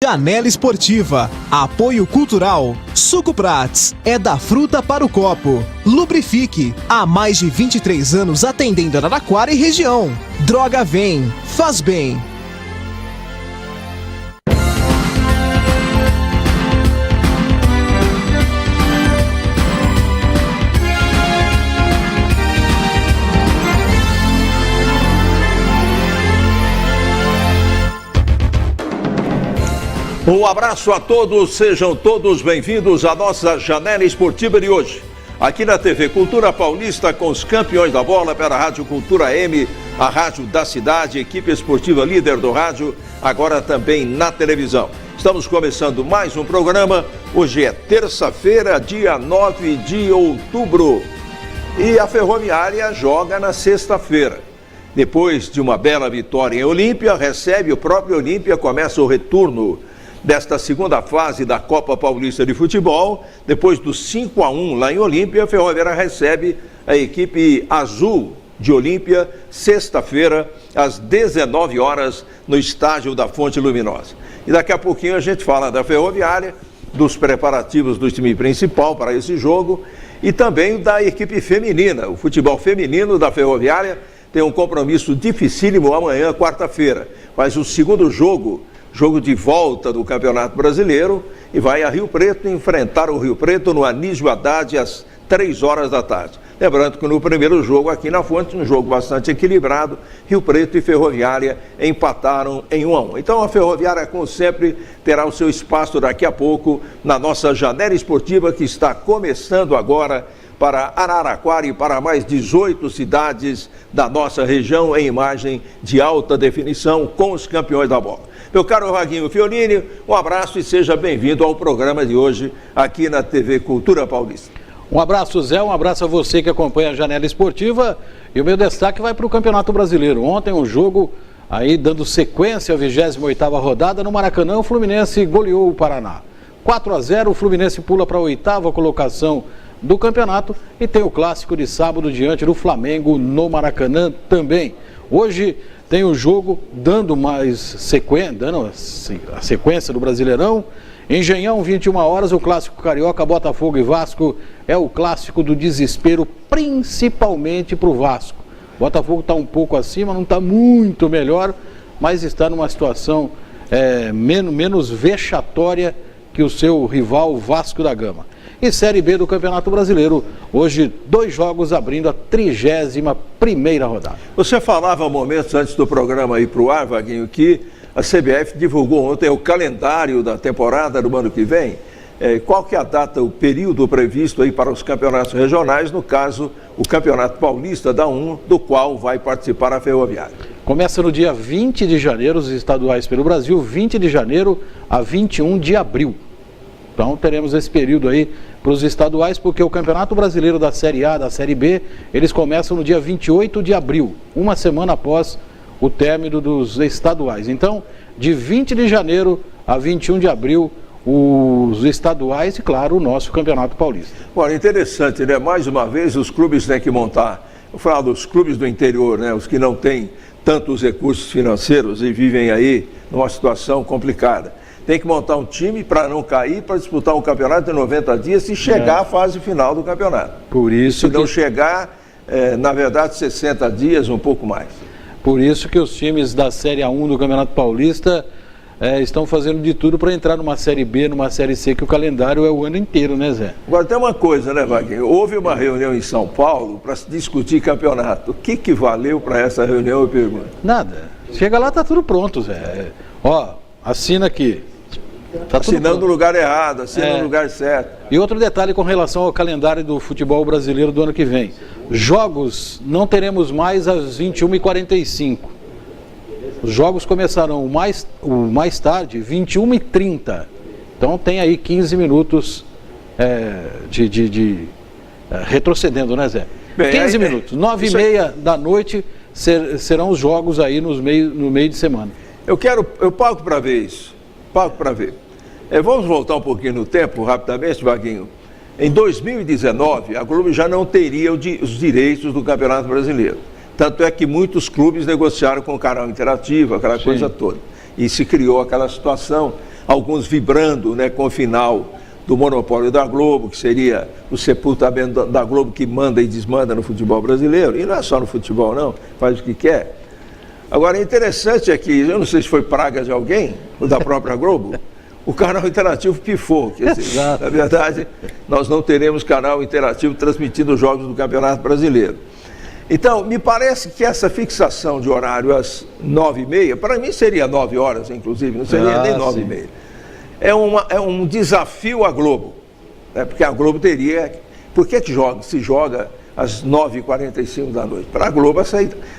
Janela Esportiva. Apoio Cultural. Suco Prats. É da fruta para o copo. Lubrifique. Há mais de 23 anos atendendo Araraquara e região. Droga Vem. Faz bem. Um abraço a todos, sejam todos bem-vindos à nossa Janela Esportiva de hoje. Aqui na TV Cultura Paulista, com os campeões da bola pela Rádio Cultura M, a rádio da cidade, equipe esportiva líder do rádio, agora também na televisão. Estamos começando mais um programa, hoje é terça-feira, dia 9 de outubro. E a Ferroviária joga na sexta-feira. Depois de uma bela vitória em Olímpia, recebe o próprio Olímpia, começa o retorno desta segunda fase da Copa Paulista de Futebol. Depois do 5-1 lá em Olímpia, a Ferroviária recebe a equipe azul de Olímpia, sexta-feira, às 19 horas, no estádio da Fonte Luminosa. E daqui a pouquinho a gente fala da Ferroviária, dos preparativos do time principal para esse jogo e também da equipe feminina. O futebol feminino da Ferroviária tem um compromisso dificílimo amanhã, quarta-feira. Faz o segundo jogo de volta do Campeonato Brasileiro e vai a Rio Preto enfrentar o Rio Preto no Anísio Haddad às 3 horas da tarde. Lembrando que no primeiro jogo aqui na Fonte, um jogo bastante equilibrado, Rio Preto e Ferroviária empataram em 1-1. Então a Ferroviária, como sempre, terá o seu espaço daqui a pouco na nossa Janela Esportiva, que está começando agora para Araraquara e para mais 18 cidades da nossa região em imagem de alta definição com os campeões da bola. Meu caro Vaguinho Fionini, um abraço e seja bem-vindo ao programa de hoje aqui na TV Cultura Paulista. Um abraço, Zé, um abraço a você que acompanha a Janela Esportiva e o meu destaque vai para o Campeonato Brasileiro. Ontem um jogo aí dando sequência à 28ª rodada no Maracanã, o Fluminense goleou o Paraná. 4-0, o Fluminense pula para a 8ª colocação do campeonato e tem o clássico de sábado diante do Flamengo no Maracanã também. Hoje tem o jogo dando a sequência do Brasileirão. Engenhão, 21 horas, o clássico carioca, Botafogo e Vasco. É o clássico do desespero, principalmente para o Vasco. Botafogo está um pouco acima, não está muito melhor, mas está numa situação menos vexatória que o seu rival Vasco da Gama. E Série B do Campeonato Brasileiro, hoje 2 jogos abrindo a 31ª rodada. Você falava momentos antes do programa ir para o ar, Vaguinho, que a CBF divulgou ontem o calendário da temporada do ano que vem. Qual que é a data, o período previsto aí para os campeonatos regionais, no caso, o Campeonato Paulista da 1, do qual vai participar a Ferroviária? Começa no dia 20 de janeiro, os estaduais pelo Brasil, 20 de janeiro a 21 de abril. Então teremos esse período aí para os estaduais, porque o Campeonato Brasileiro da Série A, da Série B, eles começam no dia 28 de abril, uma semana após o término dos estaduais. Então, de 20 de janeiro a 21 de abril, os estaduais e, claro, o nosso Campeonato Paulista. Olha, interessante, né? Mais uma vez os clubes têm que montar, eu falo dos clubes do interior, né? Os que não têm tantos recursos financeiros e vivem aí numa situação complicada. Tem que montar um time para não cair, para disputar um campeonato em 90 dias, se chegar à fase final do campeonato. Por isso se não chegar, na verdade, 60 dias, um pouco mais. Por isso que os times da Série A1 do Campeonato Paulista estão fazendo de tudo para entrar numa Série B, numa Série C, que o calendário é o ano inteiro, né, Zé? Agora tem uma coisa, né, Vaguinho? Houve uma reunião em São Paulo para se discutir campeonato. O que valeu para essa reunião, eu pergunto? Nada. Chega lá, tá tudo pronto, Zé. Ó, assina aqui. Tá assinando no lugar errado, assina no lugar certo. E outro detalhe com relação ao calendário do futebol brasileiro do ano que vem. Jogos não teremos mais às 21h45. Os jogos começarão o mais tarde, 21h30. Então tem aí 15 minutos retrocedendo, né, Zé? Bem, 15 minutos, 9h30 da noite serão os jogos aí no meio de semana. Eu pago para ver isso. Pago para ver. Vamos voltar um pouquinho no tempo, rapidamente, Vaguinho. Em 2019, a Globo já não teria os direitos do Campeonato Brasileiro. Tanto é que muitos clubes negociaram com o canal interativo, aquela coisa toda. E se criou aquela situação. alguns vibrando, né, com o final do monopólio da Globo, que seria o sepultamento da Globo, que manda e desmanda no futebol brasileiro. E não é só no futebol, não, faz o que quer. Agora, interessante é que, eu não sei se foi praga de alguém, ou da própria Globo, o canal interativo pifou. Quer dizer, na verdade, nós não teremos canal interativo transmitindo os jogos do Campeonato Brasileiro. Então, me parece que essa fixação de horário às 9h30, para mim seria 9 horas, inclusive, não seria nem 9h30. É um desafio à Globo, né? Porque a Globo teria... Por que se joga às 9h45 da noite? Para a Globo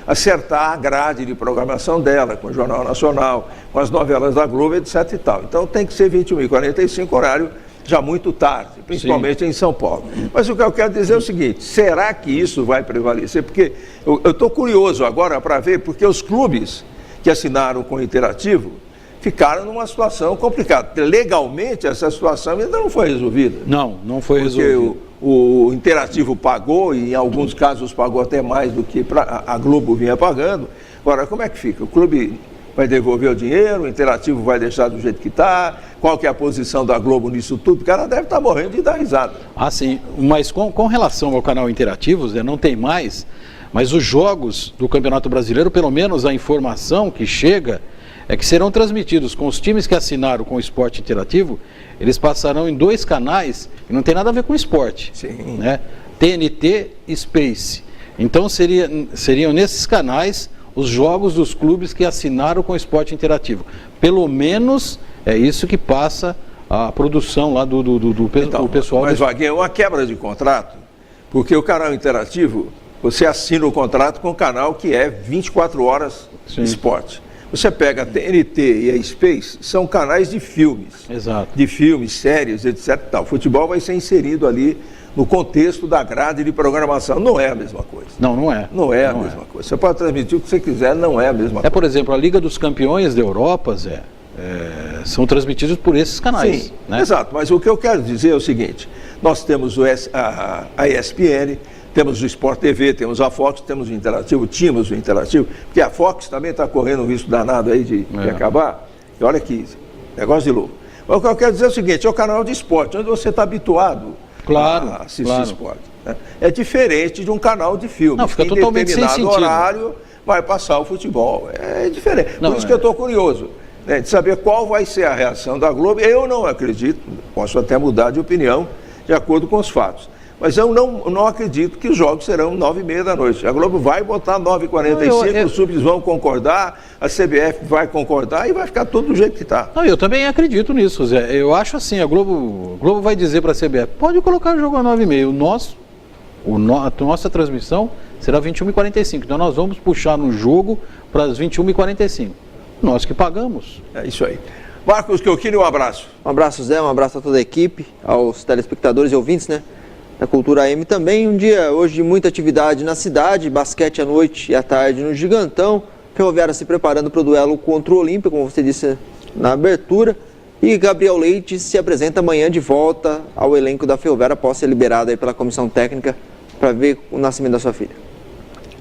acertar a grade de programação dela, com o Jornal Nacional, com as novelas da Globo, etc. e tal. Então tem que ser 21h45, horário já muito tarde, principalmente em São Paulo. Mas o que eu quero dizer é o seguinte, será que isso vai prevalecer? Porque eu estou curioso agora para ver, porque os clubes que assinaram com o Interativo ficaram numa situação complicada. Legalmente, essa situação ainda não foi resolvida. Não foi resolvida. Porque o Interativo pagou, e em alguns casos pagou até mais do que a Globo vinha pagando. Agora, como é que fica? O clube vai devolver o dinheiro, o Interativo vai deixar do jeito que está? Qual que é a posição da Globo nisso tudo? O cara deve estar morrendo de dar risada. Ah, sim. Mas com relação ao canal Interativo, Zé, não tem mais, mas os jogos do Campeonato Brasileiro, pelo menos a informação que chega, é que serão transmitidos com os times que assinaram com o Esporte Interativo, eles passarão em 2 canais que não tem nada a ver com esporte. Sim. Né? TNT e Space. Então seriam nesses canais os jogos dos clubes que assinaram com o Esporte Interativo. Pelo menos é isso que passa a produção lá do pessoal. Mas, Vaguinho, é uma quebra de contrato, porque o canal Interativo, você assina o contrato com o canal que é 24 horas de esporte. Você pega a TNT e a Space, são canais de filmes. Exato. De filmes, séries, etc. O futebol vai ser inserido ali no contexto da grade de programação. Não é a mesma coisa. Não é. Não é a mesma coisa. Você pode transmitir o que você quiser, não é a mesma coisa. Por exemplo, a Liga dos Campeões da Europa, Zé, são transmitidos por esses canais. Sim, né? Exato. Mas o que eu quero dizer é o seguinte, nós temos a ESPN, temos o Sport TV, temos a Fox, tínhamos o Interativo, porque a Fox também está correndo um risco danado aí de acabar. E olha que negócio de louco. Mas o que eu quero dizer é o seguinte, é o canal de esporte, onde você está habituado a assistir esporte. Né? É diferente de um canal de filmes. Não, fica totalmente sem sentido. Em determinado horário vai passar o futebol. É diferente. Por isso que eu estou curioso, né, de saber qual vai ser a reação da Globo. Eu não acredito, posso até mudar de opinião, de acordo com os fatos. Mas eu não acredito que os jogos serão 9h30 da noite. A Globo vai botar 9h45, os subs vão concordar, a CBF vai concordar e vai ficar tudo do jeito que está. Eu também acredito nisso, Zé. Eu acho assim, a Globo vai dizer para a CBF, pode colocar o jogo às 9h30. A nossa transmissão será 21h45. Então nós vamos puxar no jogo para as 21h45. Nós que pagamos. É isso aí. Marcos Chiochini, um abraço. Um abraço, Zé, um abraço a toda a equipe, aos telespectadores e ouvintes, né? Da Cultura AM também, um dia hoje de muita atividade na cidade, basquete à noite e à tarde no Gigantão, Ferroviária se preparando para o duelo contra o Olímpia, como você disse na abertura, e Gabriel Leite se apresenta amanhã de volta ao elenco da Ferroviária após ser liberado aí pela comissão técnica para ver o nascimento da sua filha.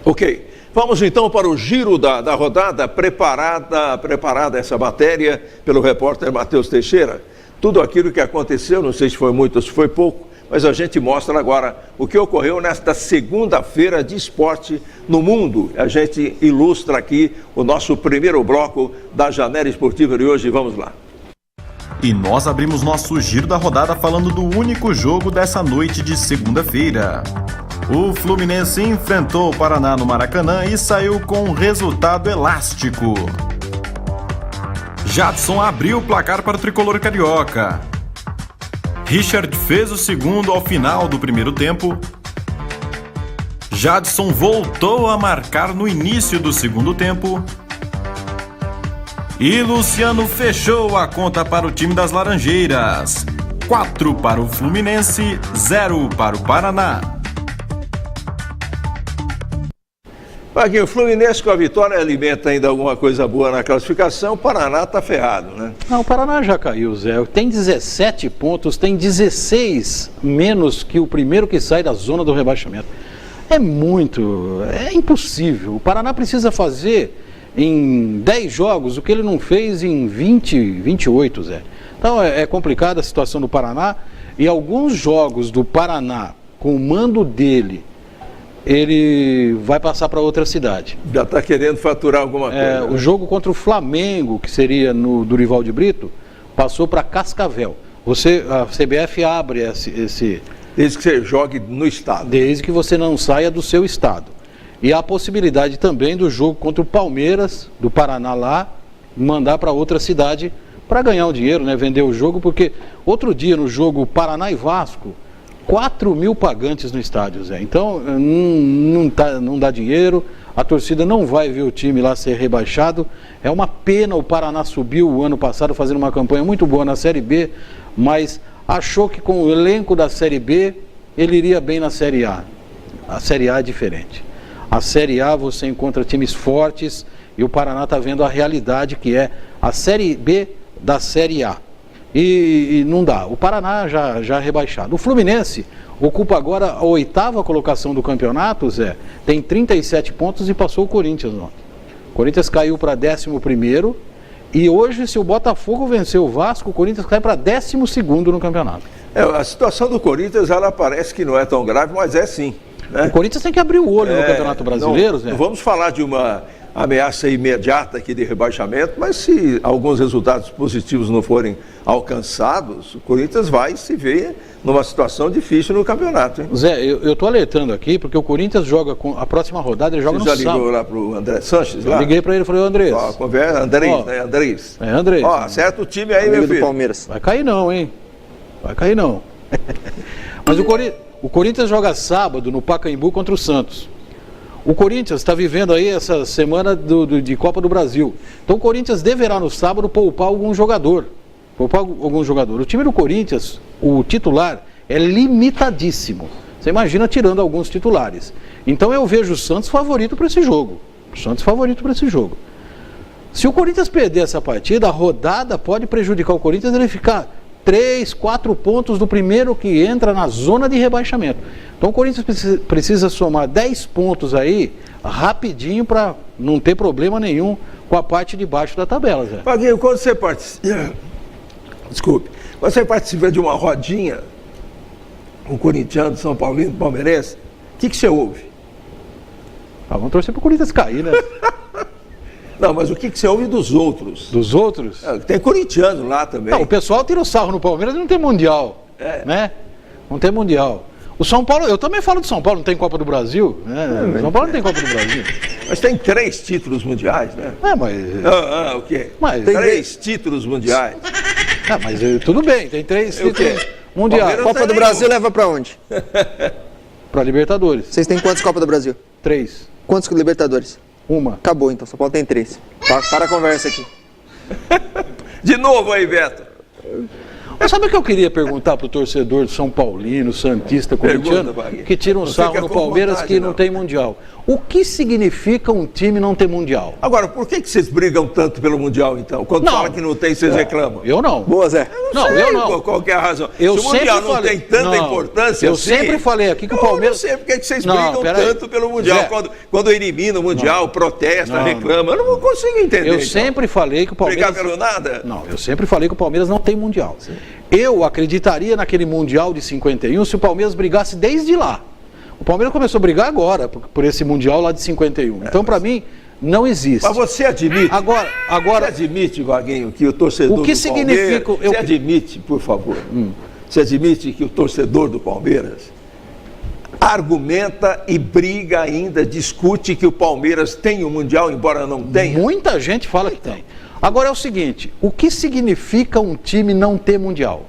Ok, vamos então para o giro da rodada, preparada essa matéria pelo repórter Matheus Teixeira. Tudo aquilo que aconteceu, não sei se foi muito ou se foi pouco, mas a gente mostra agora o que ocorreu nesta segunda-feira de esporte no mundo. A gente ilustra aqui o nosso primeiro bloco da Janela Esportiva de hoje. Vamos lá. E nós abrimos nosso giro da rodada falando do único jogo dessa noite de segunda-feira. O Fluminense enfrentou o Paraná no Maracanã e saiu com um resultado elástico. Jadson abriu o placar para o tricolor carioca. Richard fez o segundo ao final do primeiro tempo. Jadson voltou a marcar no início do segundo tempo. E Luciano fechou a conta para o time das Laranjeiras. 4 para o Fluminense, 0 para o Paraná. Paguinho, o Fluminense com a vitória alimenta ainda alguma coisa boa na classificação, o Paraná está ferrado, né? Não, o Paraná já caiu, Zé. Tem 17 pontos, tem 16 menos que o primeiro que sai da zona do rebaixamento. É impossível. O Paraná precisa fazer em 10 jogos o que ele não fez em 28, Zé. Então é complicada a situação do Paraná, e alguns jogos do Paraná, com o mando dele, ele vai passar para outra cidade. Já está querendo faturar alguma coisa. O jogo contra o Flamengo, que seria no Dorival de Brito, passou para Cascavel. A CBF abre esse... Desde que você jogue no estado. Desde que você não saia do seu estado. E há a possibilidade também do jogo contra o Palmeiras, do Paraná lá, mandar para outra cidade para ganhar o dinheiro, né? Vender o jogo, porque outro dia no jogo Paraná e Vasco, 4 mil pagantes no estádio, Zé. Então não dá dinheiro, a torcida não vai ver o time lá ser rebaixado. É uma pena, o Paraná subiu o ano passado fazendo uma campanha muito boa na Série B, mas achou que com o elenco da Série B ele iria bem na Série A. A Série A é diferente. A Série A você encontra times fortes e o Paraná está vendo a realidade que é a Série B da Série A. E não dá. O Paraná já rebaixado. O Fluminense ocupa agora a 8ª colocação do campeonato, Zé. Tem 37 pontos e passou o Corinthians ontem. O Corinthians caiu para 11º. E hoje, se o Botafogo vencer o Vasco, o Corinthians cai para 12º no campeonato. A situação do Corinthians, ela parece que não é tão grave, mas é sim. Né? O Corinthians tem que abrir o olho no Campeonato Brasileiro, Zé. Não vamos falar de uma ameaça imediata aqui de rebaixamento, mas se alguns resultados positivos não forem alcançados, o Corinthians vai se ver numa situação difícil no campeonato. Hein? Zé, eu estou alertando aqui, porque o Corinthians joga com a próxima rodada, ele joga no sábado. Você já ligou lá para o André Sanches? Eu liguei para ele e falei, Andrés. Conversa, Andrés, né? Andrés. É, Andrés. Acerta o time aí, meu filho. Do Palmeiras. Vai cair não, hein? Vai cair não. Mas o Corinthians joga sábado no Pacaembu contra o Santos. O Corinthians está vivendo aí essa semana de Copa do Brasil. Então o Corinthians deverá no sábado poupar algum jogador. O time do Corinthians, o titular, é limitadíssimo. Você imagina tirando alguns titulares. Então eu vejo o Santos favorito para esse jogo. Se o Corinthians perder essa partida, a rodada pode prejudicar o Corinthians, ele ficar 3, 4 pontos do primeiro que entra na zona de rebaixamento. Então o Corinthians precisa somar 10 pontos aí, rapidinho, para não ter problema nenhum com a parte de baixo da tabela, Zé. Paguinho, quando você participa... Desculpe. Quando você participa de uma rodinha, um corintiano, São Paulino, palmeirense, o que você ouve? Vamos torcer para o Corinthians cair, né? Não, mas o que você ouve dos outros? Dos outros? Tem corintiano lá também. Não, o pessoal tira o sarro no Palmeiras e não tem Mundial, né? Não tem Mundial. O São Paulo, eu também falo de São Paulo, não tem Copa do Brasil, né? São Paulo não tem Copa do Brasil. Mas tem 3 títulos mundiais, né? Mas... o quê? Mas... Tem 3 títulos mundiais. Mas tudo bem, tem 3 títulos mundiais. Copa do Brasil leva pra onde? Pra Libertadores. Vocês têm quantas Copas do Brasil? 3. Quantos Libertadores? 1. Acabou então, São Paulo tem 3. Para a conversa aqui. De novo aí, Beto. Mas sabe o que eu queria perguntar pro torcedor de São Paulino, santista, corintiano, que tira um sarro no Palmeiras que não tem Mundial? O que significa um time não ter Mundial? Agora, por que vocês brigam tanto pelo Mundial, então? Quando falam que não tem, vocês reclamam? Eu não. Boa, Zé. Eu não. Qual que é a razão? Se o Mundial não tem tanta importância eu assim... sempre falei aqui que o Palmeiras... Eu não sei por que vocês brigam tanto pelo Mundial. Quando elimina o Mundial, protesta, reclama. Eu não consigo entender. Eu sempre falei que o Palmeiras... Brigar pelo nada? Não, eu sempre falei que o Palmeiras não tem Mundial. Sim. Eu acreditaria naquele Mundial de 51 se o Palmeiras brigasse desde lá. O Palmeiras começou a brigar agora por esse Mundial lá de 51. Então, para mim, não existe. Mas você admite? Agora... Você admite, Vaguinho, que o torcedor o que do significa, Palmeiras... Você admite, por favor, você admite que o torcedor do Palmeiras argumenta e briga ainda, discute que o Palmeiras tem o Mundial, embora não tenha? Muita gente fala que tem. Agora é o seguinte, o que significa um time não ter Mundial?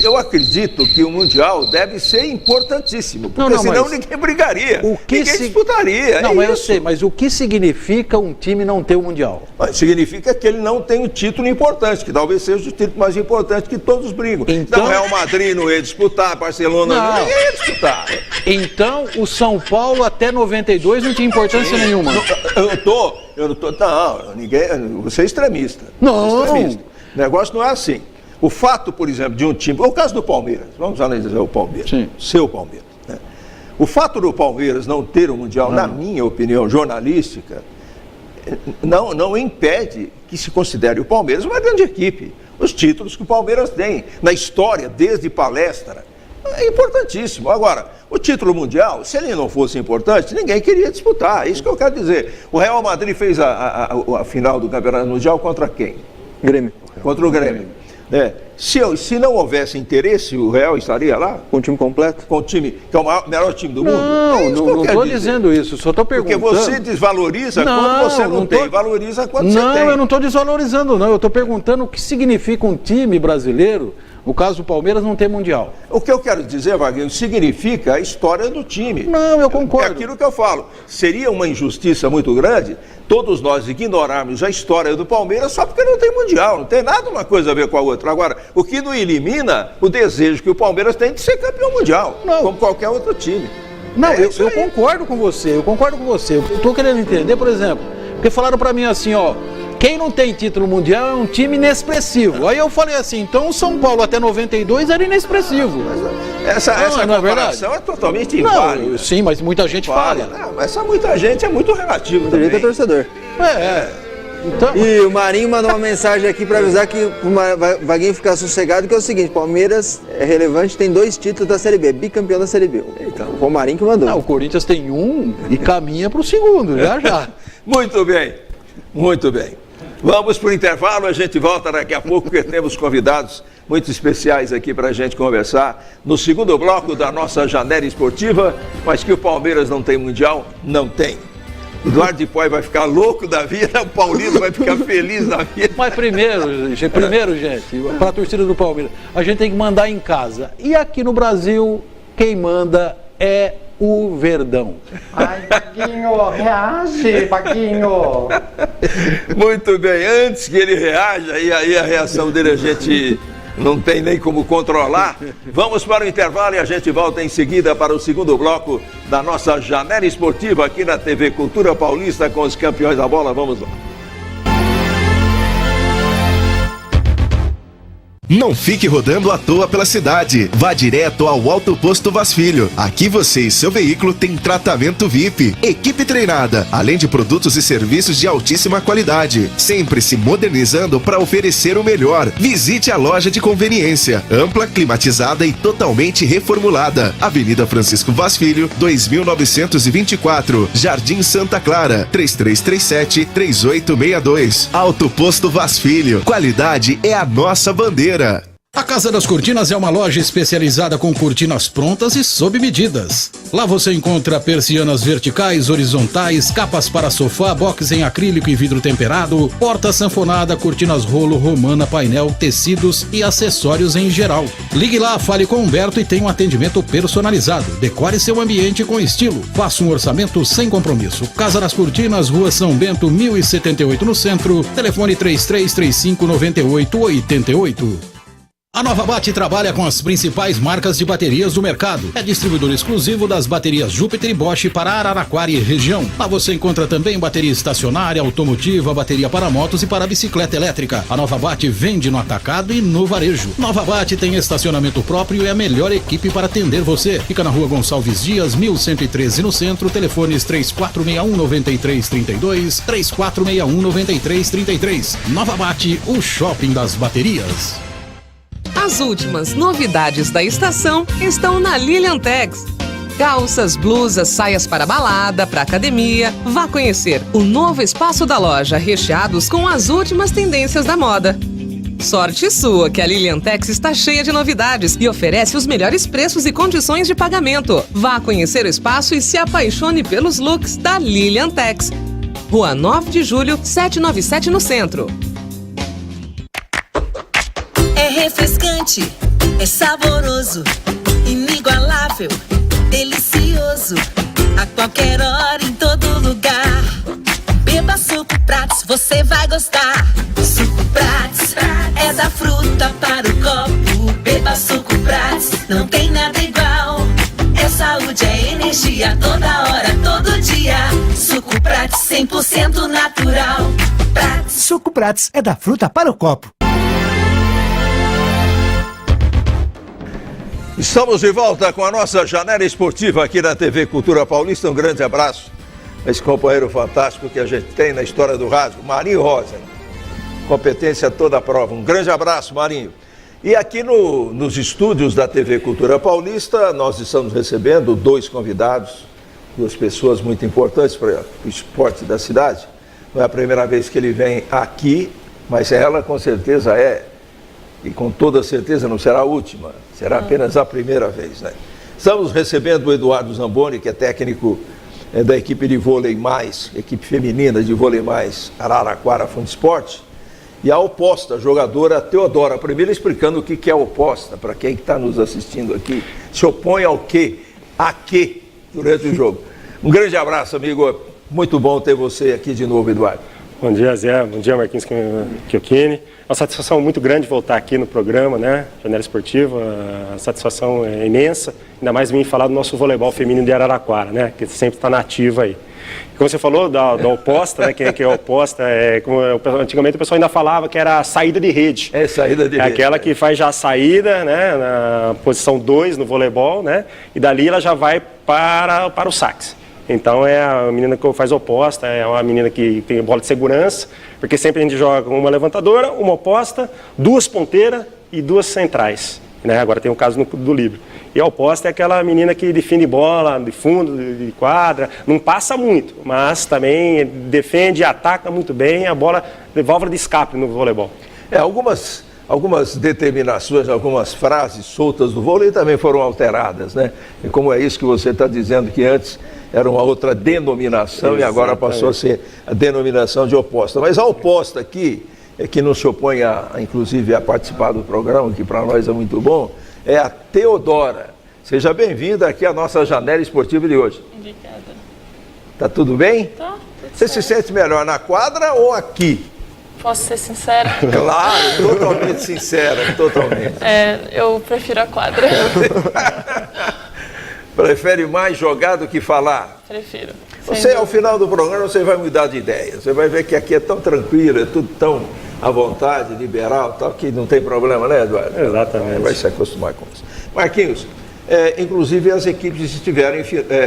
Eu acredito que o Mundial deve ser importantíssimo, porque senão ninguém brigaria, ninguém disputaria. Não, mas eu sei, mas o que significa um time não ter o Mundial? Significa que ele não tem um título importante, que talvez seja o título mais importante que todos brigam. Então, Real Madrid não ia disputar, Barcelona não ia disputar. Então, o São Paulo até 92 não tinha importância nenhuma. Você é extremista. Não. O negócio não é assim. O fato, por exemplo, de um time... O caso do Palmeiras, vamos analisar o Palmeiras. Sim. Seu Palmeiras. Né? O fato do Palmeiras não ter o Mundial, na minha opinião jornalística, não impede que se considere o Palmeiras uma grande equipe. Os títulos que o Palmeiras tem na história, desde palestra, é importantíssimo. Agora, o título mundial, se ele não fosse importante, ninguém queria disputar. É isso que eu quero dizer. O Real Madrid fez a final do Campeonato Mundial contra quem? Grêmio. Contra o Grêmio. Se não houvesse interesse, o Real estaria lá? Com o time completo? Com o time, que é o melhor time do mundo? Não estou dizendo isso, só estou perguntando. Porque você desvaloriza quando você não tem, valoriza quando você tem. Não, eu não estou desvalorizando, não. Eu estou perguntando o que significa um time brasileiro. No caso do Palmeiras, não tem Mundial. O que eu quero dizer, Vaguinho, significa a história do time. Não, eu concordo. É aquilo que eu falo. Seria uma injustiça muito grande todos nós ignorarmos a história do Palmeiras só porque não tem Mundial. Não tem nada uma coisa a ver com a outra. Agora, o que não elimina o desejo que o Palmeiras tem de ser campeão mundial, como qualquer outro time. Não, eu concordo com você, Eu estou querendo entender, por exemplo, porque falaram para mim assim, ó, quem não tem título mundial é um time inexpressivo. Aí eu falei assim, então o São Paulo até 92 era inexpressivo. Essa comparação é totalmente inválida. Sim, mas muita gente fala. Não, essa muita gente é muito relativo também. Direito é torcedor. Então... E o Marinho mandou uma mensagem aqui para avisar que o Vaguinho ficar sossegado, que é o seguinte, Palmeiras é relevante, tem 2 títulos da Série B, bicampeão da Série B. Então, foi o Marinho que mandou. Não, o Corinthians tem 1 e caminha para o segundo, já. Muito bem, muito bem. Vamos para o intervalo, a gente volta daqui a pouco, porque temos convidados muito especiais aqui para a gente conversar no segundo bloco da nossa janela esportiva, mas que o Palmeiras não tem Mundial, não tem. O Eduardo de Poy vai ficar louco da vida, o Paulino vai ficar feliz da vida. Mas primeiro, gente, para a torcida do Palmeiras, a gente tem que mandar em casa. E aqui no Brasil, quem manda é o Verdão. Ai, Vaguinho, reage, Vaguinho. Muito bem, antes que ele reaja, e aí a reação dele a gente não tem nem como controlar. Vamos para o intervalo e a gente volta em seguida para o segundo bloco da nossa janela esportiva aqui na TV Cultura Paulista com os campeões da bola. Vamos lá. Não fique rodando à toa pela cidade. Vá direto ao Alto Posto Vaz Filho. Aqui você e seu veículo têm tratamento VIP, equipe treinada, além de produtos e serviços de altíssima qualidade. Sempre se modernizando para oferecer o melhor. Visite a loja de conveniência, ampla, climatizada e totalmente reformulada. Avenida Francisco Vaz Filho, 2924, Jardim Santa Clara, 3337-3862. Alto Posto Vaz Filho. Qualidade é a nossa bandeira. A Casa das Cortinas é uma loja especializada com cortinas prontas e sob medidas. Lá você encontra persianas verticais, horizontais, capas para sofá, box em acrílico e vidro temperado, porta sanfonada, cortinas rolo, romana, painel, tecidos e acessórios em geral. Ligue lá, fale com Humberto e tenha um atendimento personalizado. Decore seu ambiente com estilo. Faça um orçamento sem compromisso. Casa das Cortinas, Rua São Bento, 1078 no centro. Telefone 3335-9888. A Nova Bate trabalha com as principais marcas de baterias do mercado. É distribuidor exclusivo das baterias Júpiter e Bosch para Araraquara e região. Lá você encontra também bateria estacionária, automotiva, bateria para motos e para bicicleta elétrica. A Nova Bate vende no atacado e no varejo. Nova Bate tem estacionamento próprio e a melhor equipe para atender você. Fica na Rua Gonçalves Dias, 1113 no centro. Telefones 3461-9332, 3461-9333. Nova Bate, o shopping das baterias. As últimas novidades da estação estão na Lilian Tags. Calças, blusas, saias para balada, para academia. Vá conhecer o novo espaço da loja, recheados com as últimas tendências da moda. Sorte sua que a Lilian Tags está cheia de novidades e oferece os melhores preços e condições de pagamento. Vá conhecer o espaço e se apaixone pelos looks da Lilian Tags. Rua 9 de Julho, 797 no centro. É refrescante, é saboroso, inigualável, delicioso, a qualquer hora, em todo lugar. Beba Suco Prats, você vai gostar. Suco Prats é da fruta para o copo. Beba Suco Prats, não tem nada igual. É saúde, é energia, toda hora, todo dia. Suco Prats 100% natural. Prats. Suco Prats é da fruta para o copo. Estamos de volta com a nossa janela esportiva aqui na TV Cultura Paulista. Um grande abraço esse companheiro fantástico que a gente tem na história do rádio, Marinho Rosa. Competência toda a prova. Um grande abraço, Marinho. E aqui nos estúdios da TV Cultura Paulista, nós estamos recebendo 2 convidados, 2 pessoas muito importantes para o esporte da cidade. Não é a primeira vez que ele vem aqui, mas ela com certeza é, e com toda certeza não será a última, será apenas a primeira vez, né? Estamos recebendo o Eduardo Zamboni, que é técnico da equipe de vôlei mais, equipe feminina de vôlei mais Araraquara Fundesporte. E a oposta, a jogadora Teodora. Primeiro explicando o que é a oposta, para quem está nos assistindo aqui. Se opõe ao quê? A quê durante o jogo. Um grande abraço, amigo. Muito bom ter você aqui de novo, Eduardo. Bom dia, Zé. Bom dia, Marquinhos Chiochini. É uma satisfação muito grande voltar aqui no programa, né? Janela Esportiva. A satisfação é imensa. Ainda mais vir falar do nosso voleibol feminino de Araraquara, né? Que sempre está nativo aí. Como você falou da oposta, né? Que é a oposta, como antigamente o pessoal ainda falava que era a saída de rede. É saída de rede. Aquela que faz já a saída, né? Na posição 2 no voleibol, né? E dali ela já vai para o saque. Então é a menina que faz oposta, é uma menina que tem bola de segurança, porque sempre a gente joga com uma levantadora, uma oposta, 2 ponteiras e 2 centrais. Né? Agora tem o caso do livre. E a oposta é aquela menina que defende bola de fundo, de quadra, não passa muito, mas também defende e ataca muito bem, a bola de válvula de escape no voleibol. Algumas determinações, algumas frases soltas do vôlei também foram alteradas, né? E como é isso que você está dizendo, que antes era uma outra denominação. Exatamente. E agora passou a ser a denominação de oposta. Mas a oposta aqui, que não se opõe inclusive a participar do programa, que para nós é muito bom, é a Teodora. Seja bem-vinda aqui à nossa janela esportiva de hoje. Obrigada. Tá tudo bem? Tá. Você se sente melhor na quadra ou aqui? Posso ser sincera? Claro, totalmente sincera, totalmente. Eu prefiro a quadra. Prefere mais jogar do que falar? Prefiro. Você, ao final do programa, você vai mudar de ideia. Você vai ver que aqui é tão tranquilo, é tudo tão à vontade, liberal, tal, que não tem problema, né, Eduardo? Exatamente. Vai se acostumar com isso. Marquinhos, inclusive as equipes estiveram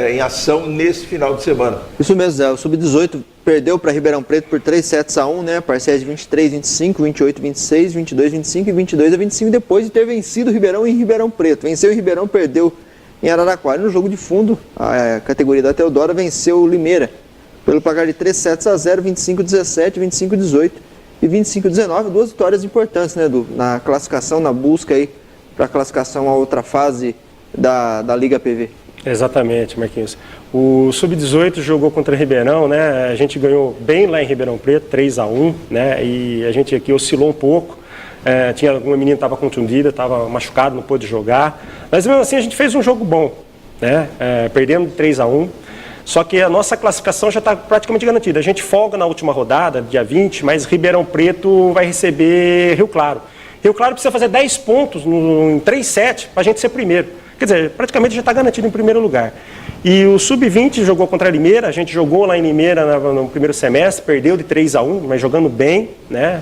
em ação nesse final de semana. Isso mesmo, Zé. O Sub-18 perdeu para Ribeirão Preto por 3-7-1, né? Parciais de 23-25, 28-26, 22-25 e 22-25, depois de ter vencido o Ribeirão em Ribeirão Preto. Venceu em Ribeirão, perdeu em Araraquara. No jogo de fundo, a categoria da Teodora venceu o Limeira pelo placar de 3-7-0, 25-17, 25-18 e 25-19. 2 vitórias importantes, né, na classificação, na busca aí para a classificação a outra fase da Liga PV. Exatamente, Marquinhos. O Sub-18 jogou contra Ribeirão, né? A gente ganhou bem lá em Ribeirão Preto, 3-1, né? E a gente aqui oscilou um pouco. Tinha uma menina que estava contundida, estava machucada, não pôde jogar. Mas mesmo assim a gente fez um jogo bom, né? Perdendo 3-1. Só que a nossa classificação já está praticamente garantida. A gente folga na última rodada, dia 20, mas Ribeirão Preto vai receber Rio Claro. Rio Claro precisa fazer 10 pontos em 3-7 para a gente ser primeiro. Quer dizer, praticamente já está garantido em primeiro lugar. E o Sub-20 jogou contra a Limeira, a gente jogou lá em Limeira no primeiro semestre, perdeu de 3-1, mas jogando bem, né?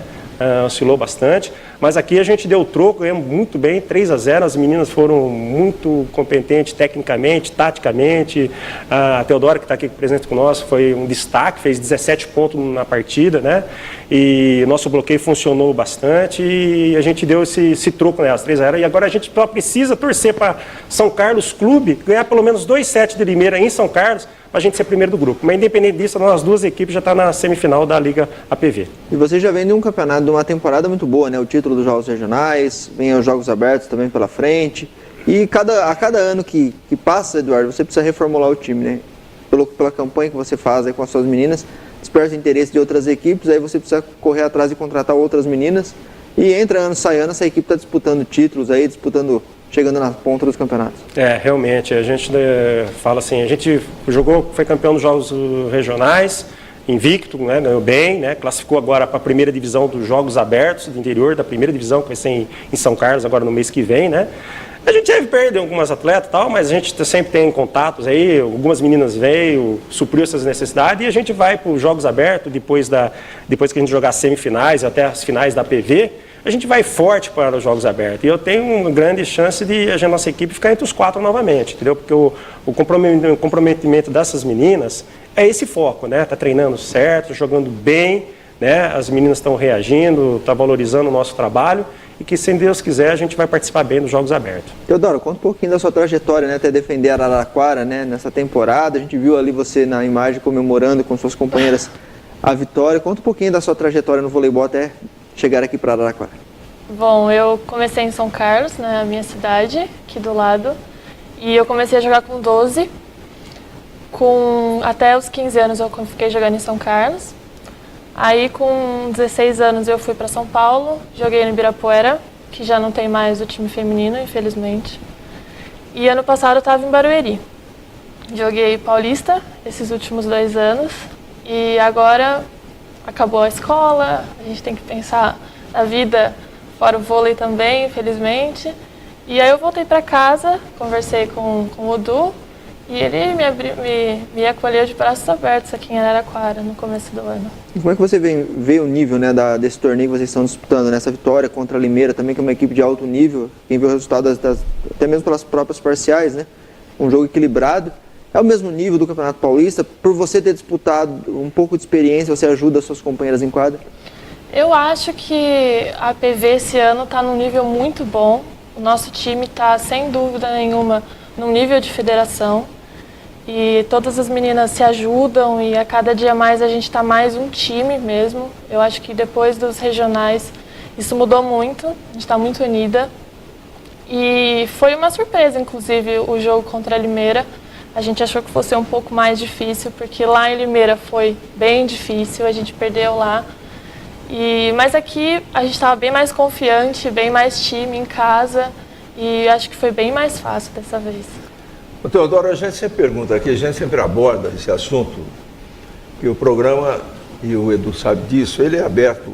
Oscilou bastante, mas aqui a gente deu o troco, ganhamos muito bem, 3-0, as meninas foram muito competentes tecnicamente, taticamente, a Teodora, que está aqui presente conosco, foi um destaque, fez 17 pontos na partida, né? E nosso bloqueio funcionou bastante e a gente deu esse troco nelas, 3-0, e agora a gente só precisa torcer para São Carlos Clube ganhar pelo menos 2 sets de Limeira em São Carlos, para a gente ser primeiro do grupo. Mas independente disso, as 2 equipes já estão na semifinal da Liga APV. E você já vem de um campeonato, de uma temporada muito boa, né? O título dos Jogos Regionais, vem os Jogos Abertos também pela frente. E a cada ano que passa, Eduardo, você precisa reformular o time, né? Pela campanha que você faz aí com as suas meninas, desperta interesse de outras equipes, aí você precisa correr atrás e contratar outras meninas. E entra ano, sai ano, essa equipe está disputando títulos aí, chegando na ponta dos campeonatos. Realmente, a gente fala assim, a gente foi campeão dos Jogos Regionais, invicto, né, ganhou bem, né, classificou agora para a primeira divisão dos Jogos Abertos do interior, da primeira divisão, que vai ser em São Carlos agora no mês que vem, né. A gente teve perda em algumas atletas e tal, mas a gente sempre tem contatos aí, algumas meninas veio, supriu essas necessidades e a gente vai para os Jogos Abertos, depois que a gente jogar as semifinais, até as finais da PV, a gente vai forte para os Jogos Abertos. E eu tenho uma grande chance de a nossa equipe ficar entre os 4 novamente, entendeu? Porque o comprometimento dessas meninas é esse foco, né? Tá treinando certo, jogando bem, né? As meninas estão reagindo, tá valorizando o nosso trabalho e que, se Deus quiser, a gente vai participar bem dos Jogos Abertos. Teodoro, conta um pouquinho da sua trajetória, né? Até defender a Araraquara, né? Nessa temporada, a gente viu ali você na imagem comemorando com suas companheiras a vitória. Conta um pouquinho da sua trajetória no voleibol até chegar aqui para Araraquara. Bom, eu comecei em São Carlos, né, a minha cidade, aqui do lado, e eu comecei a jogar com 12. Até os 15 anos eu fiquei jogando em São Carlos. Aí com 16 anos eu fui para São Paulo, joguei no Ibirapuera, que já não tem mais o time feminino, infelizmente. E ano passado eu estava em Barueri. Joguei Paulista esses últimos 2 anos e agora acabou a escola, a gente tem que pensar na vida fora o vôlei também, infelizmente. E aí eu voltei para casa, conversei com o Dudu e ele me acolheu de braços abertos aqui em Araraquara no começo do ano. E como é que você vê o nível, né, desse torneio que vocês estão disputando, nessa vitória contra a Limeira, também que é uma equipe de alto nível, quem viu o resultado até mesmo pelas próprias parciais, né? Um jogo equilibrado. É o mesmo nível do Campeonato Paulista? Por você ter disputado um pouco de experiência, você ajuda as suas companheiras em quadra? Eu acho que a PV esse ano está num nível muito bom. O nosso time está, sem dúvida nenhuma, num nível de federação. E todas as meninas se ajudam e a cada dia mais a gente está mais um time mesmo. Eu acho que depois dos regionais isso mudou muito, a gente está muito unida. E foi uma surpresa, inclusive, o jogo contra a Limeira. A gente achou que fosse um pouco mais difícil, porque lá em Limeira foi bem difícil, a gente perdeu lá. Mas aqui a gente estava bem mais confiante, bem mais time em casa e acho que foi bem mais fácil dessa vez. Teodoro, a gente sempre pergunta aqui, a gente sempre aborda esse assunto, que o programa, e o Edu sabe disso, ele é aberto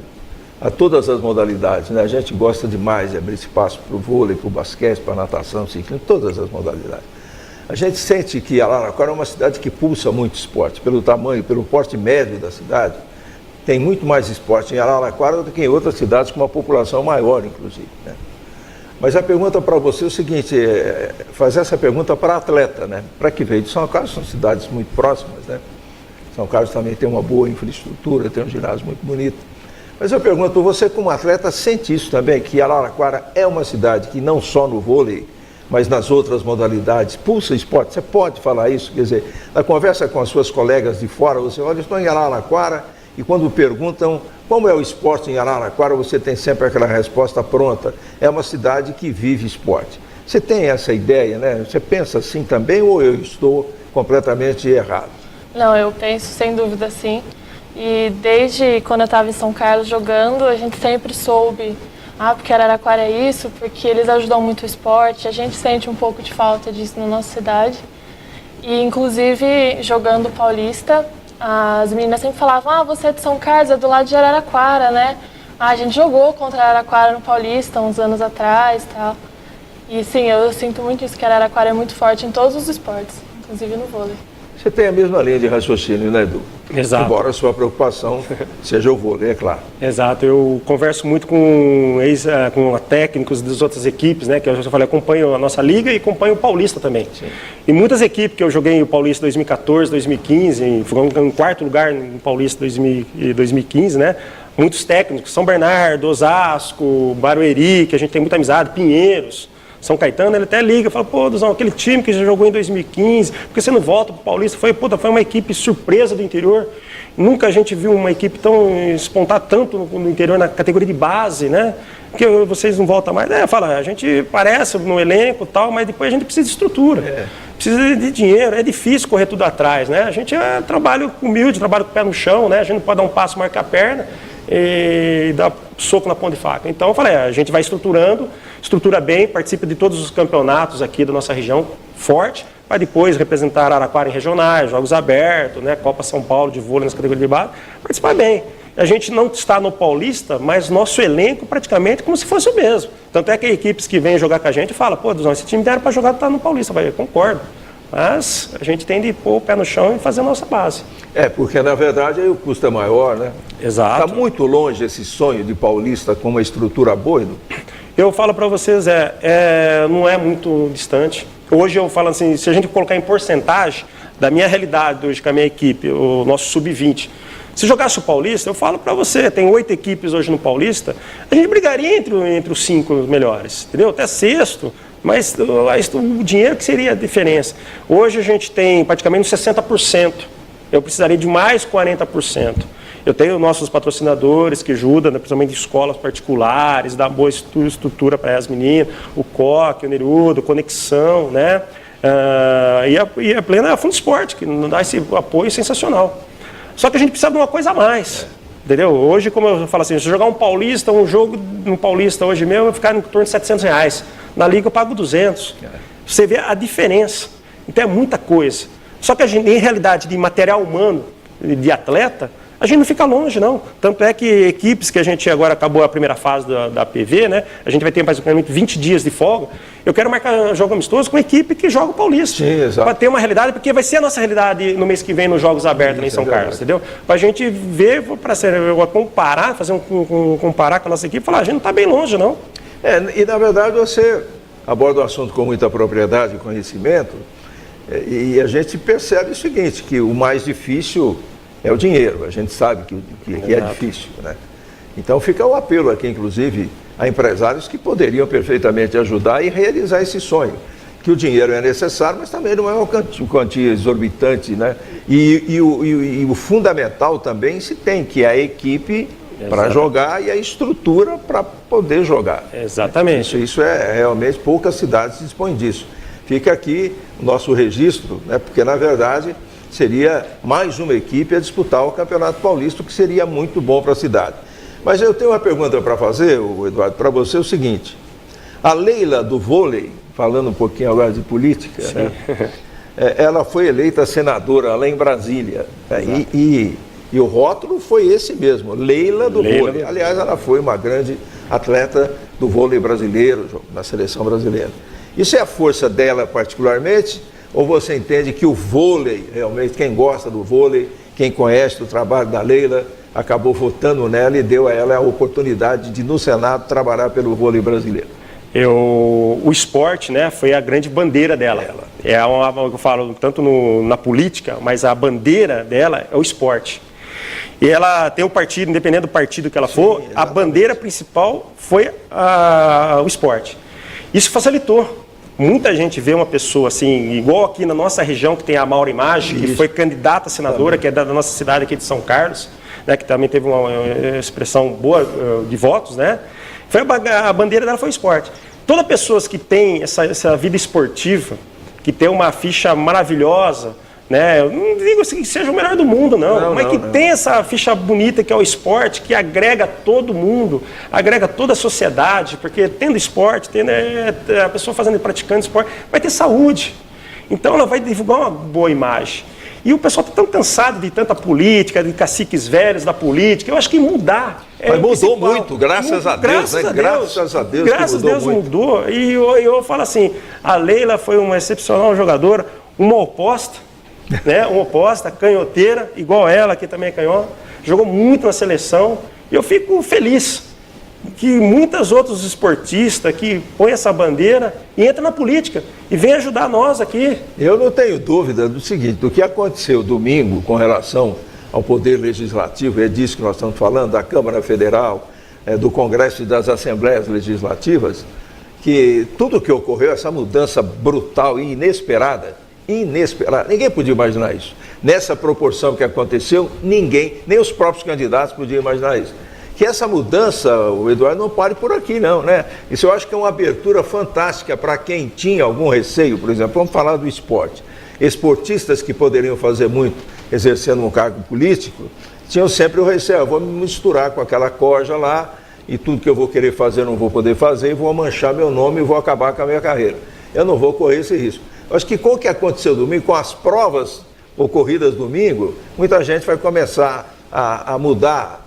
a todas as modalidades, né? A gente gosta demais de abrir espaço para o vôlei, para o basquete, para a natação, ciclismo, todas as modalidades. A gente sente que Araraquara é uma cidade que pulsa muito esporte, pelo tamanho, pelo porte médio da cidade. Tem muito mais esporte em Araraquara do que em outras cidades com uma população maior, inclusive, né? Mas a pergunta para você é o seguinte, fazer essa pergunta para atleta, né? Para que veio de São Carlos, são cidades muito próximas, né? São Carlos também tem uma boa infraestrutura, tem um ginásio muito bonito. Mas eu pergunto, você como atleta sente isso também, que Araraquara é uma cidade que não só no vôlei, mas nas outras modalidades, pulsa esporte? Você pode falar isso? Quer dizer, na conversa com as suas colegas de fora, você olha, estou em Araraquara, e quando perguntam como é o esporte em Araraquara, você tem sempre aquela resposta pronta. É uma cidade que vive esporte. Você tem essa ideia, né? Você pensa assim também ou eu estou completamente errado? Não, eu penso sem dúvida sim. E desde quando eu estava em São Carlos jogando, a gente sempre soube, porque Araraquara é isso, porque eles ajudam muito o esporte. A gente sente um pouco de falta disso na nossa cidade. E inclusive jogando Paulista, as meninas sempre falavam, você é de São Carlos, é do lado de Araraquara, né? A gente jogou contra Araraquara no Paulista uns anos atrás e tal. E sim, eu sinto muito isso, que Araraquara é muito forte em todos os esportes, inclusive no vôlei. Você tem a mesma linha de raciocínio, né, Edu? Exato. Embora a sua preocupação seja o vôlei, é claro. Exato. Eu converso muito com técnicos das outras equipes, né? Que eu já falei, acompanho a nossa liga e acompanho o Paulista também. Sim. E muitas equipes que eu joguei em Paulista 2014, 2015, fui em 4º lugar no Paulista 2015, né? Muitos técnicos, São Bernardo, Osasco, Barueri, que a gente tem muita amizade, Pinheiros, São Caetano, ele até liga, fala, Duzão, aquele time que já jogou em 2015, por que você não volta pro Paulista? Foi uma equipe surpresa do interior. Nunca a gente viu uma equipe tão espontar tanto no interior, na categoria de base, né? Porque vocês não voltam mais. Fala, a gente parece no elenco e tal, mas depois a gente precisa de estrutura. Precisa de dinheiro, é difícil correr tudo atrás, né? A gente trabalha humilde, trabalha com o pé no chão, né? A gente não pode dar um passo, marcar a perna e dar soco na ponta de faca. Então eu falei, a gente vai estrutura bem, participa de todos os campeonatos aqui da nossa região, forte, para depois representar Araraquara em regionais, Jogos Abertos, né, Copa São Paulo de vôlei nas categorias de base, participar bem. A gente não está no Paulista, mas nosso elenco praticamente como se fosse o mesmo. Tanto é que equipes que vêm jogar com a gente falam, pô, Duzão, esse time deram para jogar, tá no Paulista. Eu concordo. Mas a gente tem de pôr o pé no chão e fazer a nossa base. Porque na verdade aí o custo é maior, né? Exato. Está muito longe esse sonho de Paulista com uma estrutura boa, Edu? Eu falo para vocês, não é muito distante. Hoje eu falo assim, se a gente colocar em porcentagem da minha realidade hoje com a minha equipe, o nosso sub-20, se jogasse o Paulista, eu falo para você, tem 8 equipes hoje no Paulista, a gente brigaria entre os 5 melhores, entendeu? Até sexto, mas o dinheiro que seria a diferença. Hoje a gente tem praticamente 60%, eu precisaria de mais 40%. Eu tenho nossos patrocinadores que ajudam, né, principalmente escolas particulares, dá boa estrutura para as meninas, o COC, o Nerudo, Conexão, né? E a Plena é a Fundo Esporte, que nos dá esse apoio sensacional. Só que a gente precisa de uma coisa a mais, entendeu? Hoje, como eu falo assim, se eu jogar um jogo no Paulista hoje mesmo, eu vou ficar em torno de R$700. Na Liga eu pago 200. Você vê a diferença. Então é muita coisa. Só que a gente, em realidade, de material humano, de atleta, a gente não fica longe, não. Tanto é que equipes que a gente agora acabou a primeira fase da PV, né? A gente vai ter basicamente 20 dias de folga. Eu quero marcar jogo amistoso com a equipe que joga o Paulista. Para ter uma realidade, porque vai ser a nossa realidade no mês que vem nos Jogos Abertos em São Carlos, entendeu? Para a gente ver, para comparar, comparar com a nossa equipe e falar, a gente não está bem longe, não. E na verdade você aborda o assunto com muita propriedade e conhecimento, e a gente percebe o seguinte, que o mais difícil é o dinheiro, a gente sabe que é difícil, né? Então fica o apelo aqui, inclusive, a empresários que poderiam perfeitamente ajudar e realizar esse sonho. Que o dinheiro é necessário, mas também não é uma quantia exorbitante, né? E o fundamental também se tem, que é a equipe para jogar e a estrutura para poder jogar. Exatamente. Isso é realmente, poucas cidades dispõem disso. Fica aqui o nosso registro, né? Porque na verdade seria mais uma equipe a disputar o Campeonato Paulista, o que seria muito bom para a cidade. Mas eu tenho uma pergunta para fazer, Eduardo, para você é o seguinte. A Leila do vôlei, falando um pouquinho agora de política, né? Ela foi eleita senadora lá em Brasília. E o rótulo foi esse mesmo, Leila do vôlei. Aliás, ela foi uma grande atleta do vôlei brasileiro, na seleção brasileira. Isso é a força dela particularmente? Ou você entende que o vôlei, realmente, quem gosta do vôlei, quem conhece o trabalho da Leila, acabou votando nela e deu a ela a oportunidade de, no Senado, trabalhar pelo vôlei brasileiro? O esporte, né, foi a grande bandeira dela. Eu falo tanto na política, mas a bandeira dela é o esporte. E ela tem um partido, independente do partido que ela for, exatamente. A bandeira principal foi o esporte. Isso facilitou. Muita gente vê uma pessoa assim, igual aqui na nossa região, que tem a Maura Imagem, que foi candidata a senadora, que é da nossa cidade aqui de São Carlos, né, que também teve uma expressão boa de votos, né? A bandeira dela foi o esporte. Toda pessoa que tem essa vida esportiva, que tem uma ficha maravilhosa, né? Eu não digo assim que seja o melhor do mundo, mas que tem essa ficha bonita que é o esporte, que agrega todo mundo, agrega toda a sociedade, porque tendo esporte, tendo a pessoa praticando esporte, vai ter saúde. Então ela vai divulgar uma boa imagem. E o pessoal está tão cansado de tanta política, de caciques velhos da política, eu acho que mudar. Mas mudou muito, graças a Deus, né? Graças a Deus. Graças a Deus mudou. E eu falo assim, a Leila foi uma excepcional jogadora, uma oposta, né? Uma oposta, canhoteira, igual ela, que também é canhota, jogou muito na seleção. E eu fico feliz que muitos outros esportistas que põem essa bandeira e entram na política e vêm ajudar nós aqui. Eu não tenho dúvida do seguinte, do que aconteceu domingo com relação ao Poder Legislativo, é disso que nós estamos falando, da Câmara Federal, do Congresso e das Assembleias Legislativas, que tudo o que ocorreu, essa mudança brutal e inesperada, ninguém podia imaginar isso. Nessa proporção que aconteceu, ninguém, nem os próprios candidatos podiam imaginar isso. Que essa mudança, o Eduardo, não pare por aqui não, né? Isso eu acho que é uma abertura fantástica para quem tinha algum receio, por exemplo, vamos falar do esporte. Esportistas que poderiam fazer muito exercendo um cargo político, tinham sempre o receio, eu vou me misturar com aquela corja lá e tudo que eu vou querer fazer eu não vou poder fazer e vou manchar meu nome e vou acabar com a minha carreira. Eu não vou correr esse risco. Eu acho que com o que aconteceu domingo, com as provas ocorridas domingo, muita gente vai começar a mudar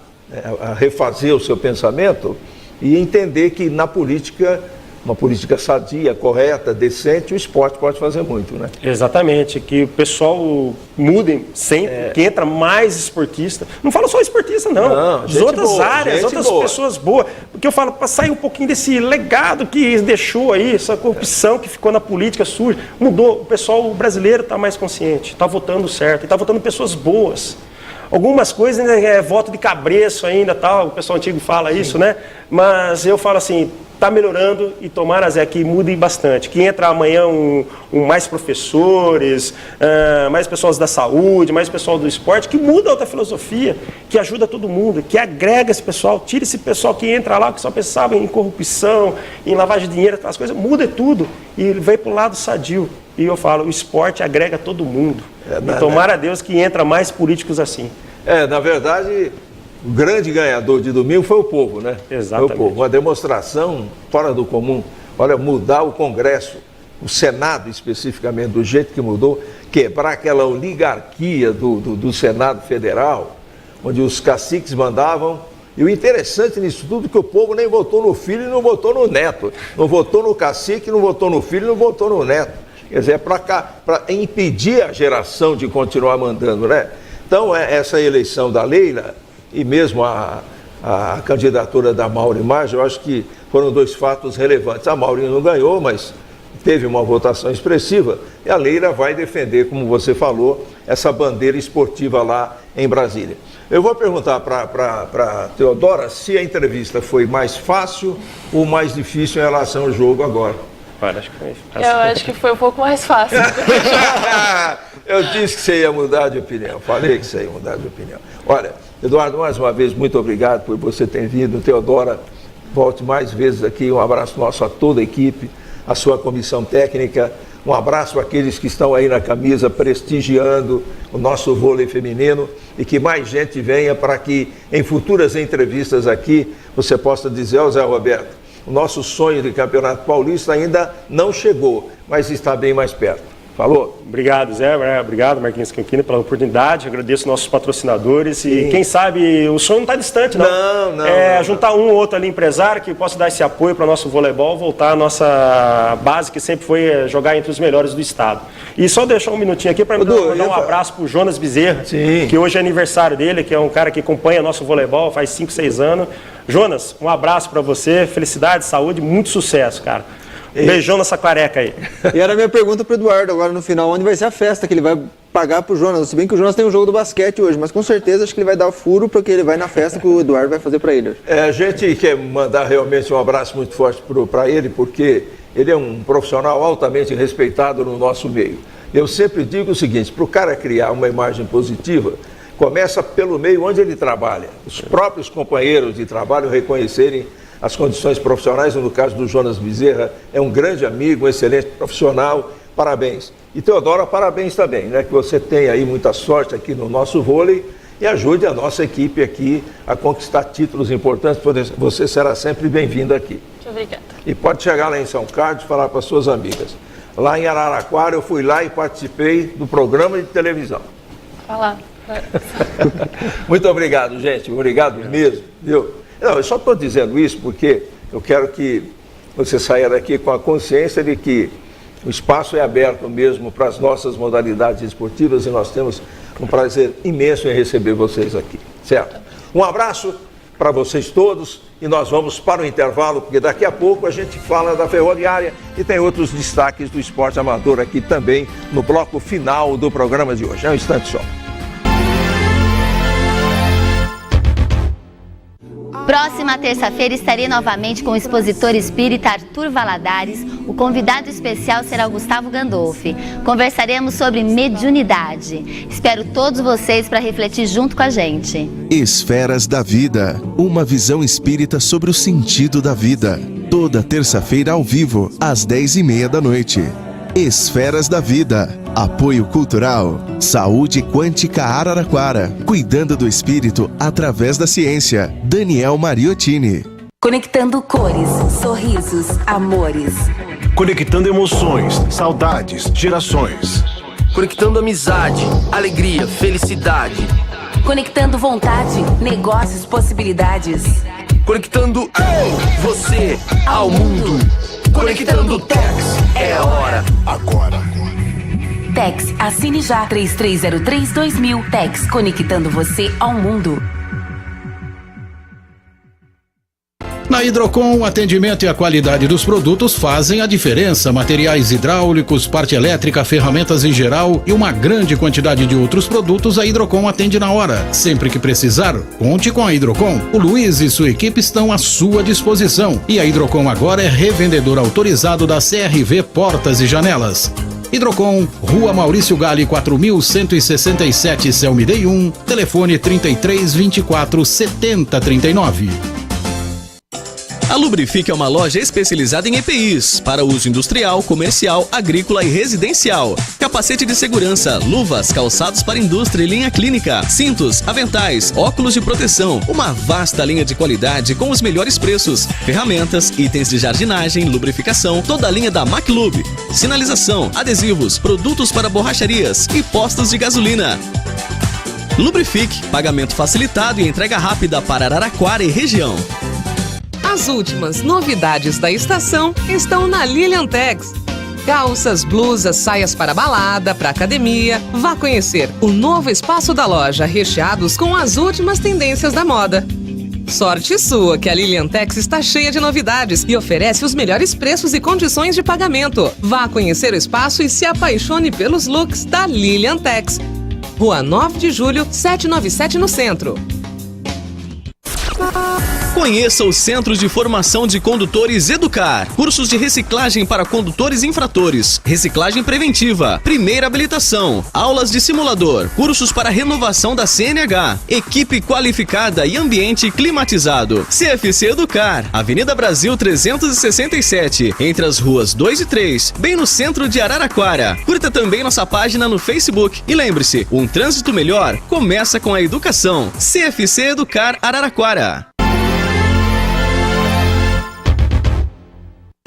a refazer o seu pensamento e entender que na política, uma política sadia, correta, decente, o esporte pode fazer muito, né? Exatamente, que o pessoal mude sempre, que entra mais esportista. Não falo só esportista, não. As outras boa, áreas, outras pessoas boas. Porque eu falo, para sair um pouquinho desse legado que deixou aí, essa corrupção que ficou na política suja, mudou. O pessoal brasileiro está mais consciente, está votando certo, está votando pessoas boas. Algumas coisas ainda é voto de cabreço ainda, tal, o pessoal antigo fala isso, né? Mas eu falo assim, está melhorando e tomara, Zé, que mude bastante. Que entra amanhã mais professores, mais pessoas da saúde, mais pessoal do esporte, que muda outra filosofia, que ajuda todo mundo, que agrega esse pessoal, tira esse pessoal que entra lá, que só pensava em corrupção, em lavagem de dinheiro, aquelas coisas, muda tudo e vem para o lado sadio. E eu falo, o esporte agrega todo mundo. E tomara a Deus que entra mais políticos assim. Na verdade, o grande ganhador de domingo foi o povo, né? Exatamente. Foi o povo. Uma demonstração fora do comum. Olha, mudar o Congresso, o Senado especificamente, do jeito que mudou, quebrar aquela oligarquia do Senado Federal, onde os caciques mandavam. E o interessante nisso tudo é que o povo nem votou no filho e não votou no neto. Não votou no cacique, não votou no filho e não votou no neto. Quer dizer, é para impedir a geração de continuar mandando, né? Então, essa eleição da Leila e mesmo a candidatura da Maureen Marge, eu acho que foram dois fatos relevantes. A Maureen não ganhou, mas teve uma votação expressiva e a Leila vai defender, como você falou, essa bandeira esportiva lá em Brasília. Eu vou perguntar para Teodora se a entrevista foi mais fácil ou mais difícil em relação ao jogo agora. Eu acho que foi um pouco mais fácil. Eu disse que você ia mudar de opinião, falei que você ia mudar de opinião. Olha, Eduardo, mais uma vez, muito obrigado por você ter vindo. Teodora, volte mais vezes aqui. Um abraço nosso a toda a equipe, a sua comissão técnica. Um abraço àqueles que estão aí na camisa prestigiando o nosso vôlei feminino e que mais gente venha para que em futuras entrevistas aqui você possa dizer ao Zé Roberto, o nosso sonho de Campeonato Paulista ainda não chegou, mas está bem mais perto. Falou? Obrigado, Zé. Obrigado, Marquinhos Canquini, pela oportunidade. Agradeço nossos patrocinadores. Sim. E quem sabe o sonho não está distante, não. Não. Juntar um ou outro ali, empresário, que possa dar esse apoio para o nosso voleibol, voltar à nossa base, que sempre foi jogar entre os melhores do estado. E só deixar um minutinho aqui para mandar um abraço para o Jonas Bezerra, que hoje é aniversário dele, que é um cara que acompanha nosso voleibol faz 5, 6 anos. Jonas, um abraço para você, felicidade, saúde, muito sucesso, cara. Beijão nessa clareca aí. E era a minha pergunta para o Eduardo agora no final, onde vai ser a festa que ele vai pagar para o Jonas? Se bem que o Jonas tem um jogo do basquete hoje, mas com certeza acho que ele vai dar o furo porque ele vai na festa que o Eduardo vai fazer para ele. A gente quer mandar realmente um abraço muito forte para ele, porque ele é um profissional altamente respeitado no nosso meio. Eu sempre digo o seguinte, para o cara criar uma imagem positiva, começa pelo meio onde ele trabalha. Os próprios companheiros de trabalho reconhecerem as condições profissionais, no caso do Jonas Bezerra, é um grande amigo, um excelente profissional, parabéns. E Teodora, parabéns também, né? Que você tenha aí muita sorte aqui no nosso vôlei e ajude a nossa equipe aqui a conquistar títulos importantes, você será sempre bem-vindo aqui. Muito obrigada. E pode chegar lá em São Carlos e falar para suas amigas. Lá em Araraquara, eu fui lá e participei do programa de televisão. Falar. Muito obrigado, gente. Obrigado mesmo, viu? Não, eu só estou dizendo isso porque eu quero que você saia daqui com a consciência de que o espaço é aberto mesmo para as nossas modalidades esportivas e nós temos um prazer imenso em receber vocês aqui, certo? Um abraço para vocês todos e nós vamos para o intervalo, porque daqui a pouco a gente fala da Ferroviária e tem outros destaques do esporte amador aqui também no bloco final do programa de hoje. É um instante só. Próxima terça-feira estarei novamente com o expositor espírita Arthur Valadares. O convidado especial será o Gustavo Gandolfi. Conversaremos sobre mediunidade. Espero todos vocês para refletir junto com a gente. Esferas da Vida, uma visão espírita sobre o sentido da vida. Toda terça-feira ao vivo, às 10h30 da noite. Esferas da Vida. Apoio Cultural. Saúde Quântica Araraquara. Cuidando do espírito através da ciência. Daniel Mariottini. Conectando cores, sorrisos, amores. Conectando emoções, saudades, gerações. Conectando amizade, alegria, felicidade. Conectando vontade, negócios, possibilidades. Conectando você ao mundo. Conectando Tex. É a hora. Agora. Tex, assine já. 3303-2000. Tex, conectando você ao mundo. Na Hidrocon, o atendimento e a qualidade dos produtos fazem a diferença. Materiais hidráulicos, parte elétrica, ferramentas em geral e uma grande quantidade de outros produtos, a Hidrocon atende na hora. Sempre que precisar, conte com a Hidrocon. O Luiz e sua equipe estão à sua disposição. E a Hidrocon agora é revendedor autorizado da CRV Portas e Janelas. Hidrocon, Rua Maurício Gale, 4167, Celmidei 1, telefone 3324-7039. A Lubrifique é uma loja especializada em EPIs, para uso industrial, comercial, agrícola e residencial. Capacete de segurança, luvas, calçados para indústria e linha clínica, cintos, aventais, óculos de proteção, uma vasta linha de qualidade com os melhores preços, ferramentas, itens de jardinagem, lubrificação, toda a linha da MacLub, sinalização, adesivos, produtos para borracharias e postos de gasolina. Lubrifique, pagamento facilitado e entrega rápida para Araraquara e região. As últimas novidades da estação estão na Lilian Tex. Calças, blusas, saias para balada, para academia. Vá conhecer o novo espaço da loja, recheados com as últimas tendências da moda. Sorte sua que a Lilian Tex está cheia de novidades e oferece os melhores preços e condições de pagamento. Vá conhecer o espaço e se apaixone pelos looks da Lilian Tex. Rua 9 de Julho, 797 no centro. Conheça o Centro de Formação de Condutores Educar. Cursos de reciclagem para condutores infratores, reciclagem preventiva, primeira habilitação, aulas de simulador, cursos para renovação da CNH, equipe qualificada e ambiente climatizado. CFC Educar, Avenida Brasil 367, entre as ruas 2 e 3, bem no centro de Araraquara. Curta também nossa página no Facebook e lembre-se, um trânsito melhor começa com a educação. CFC Educar Araraquara.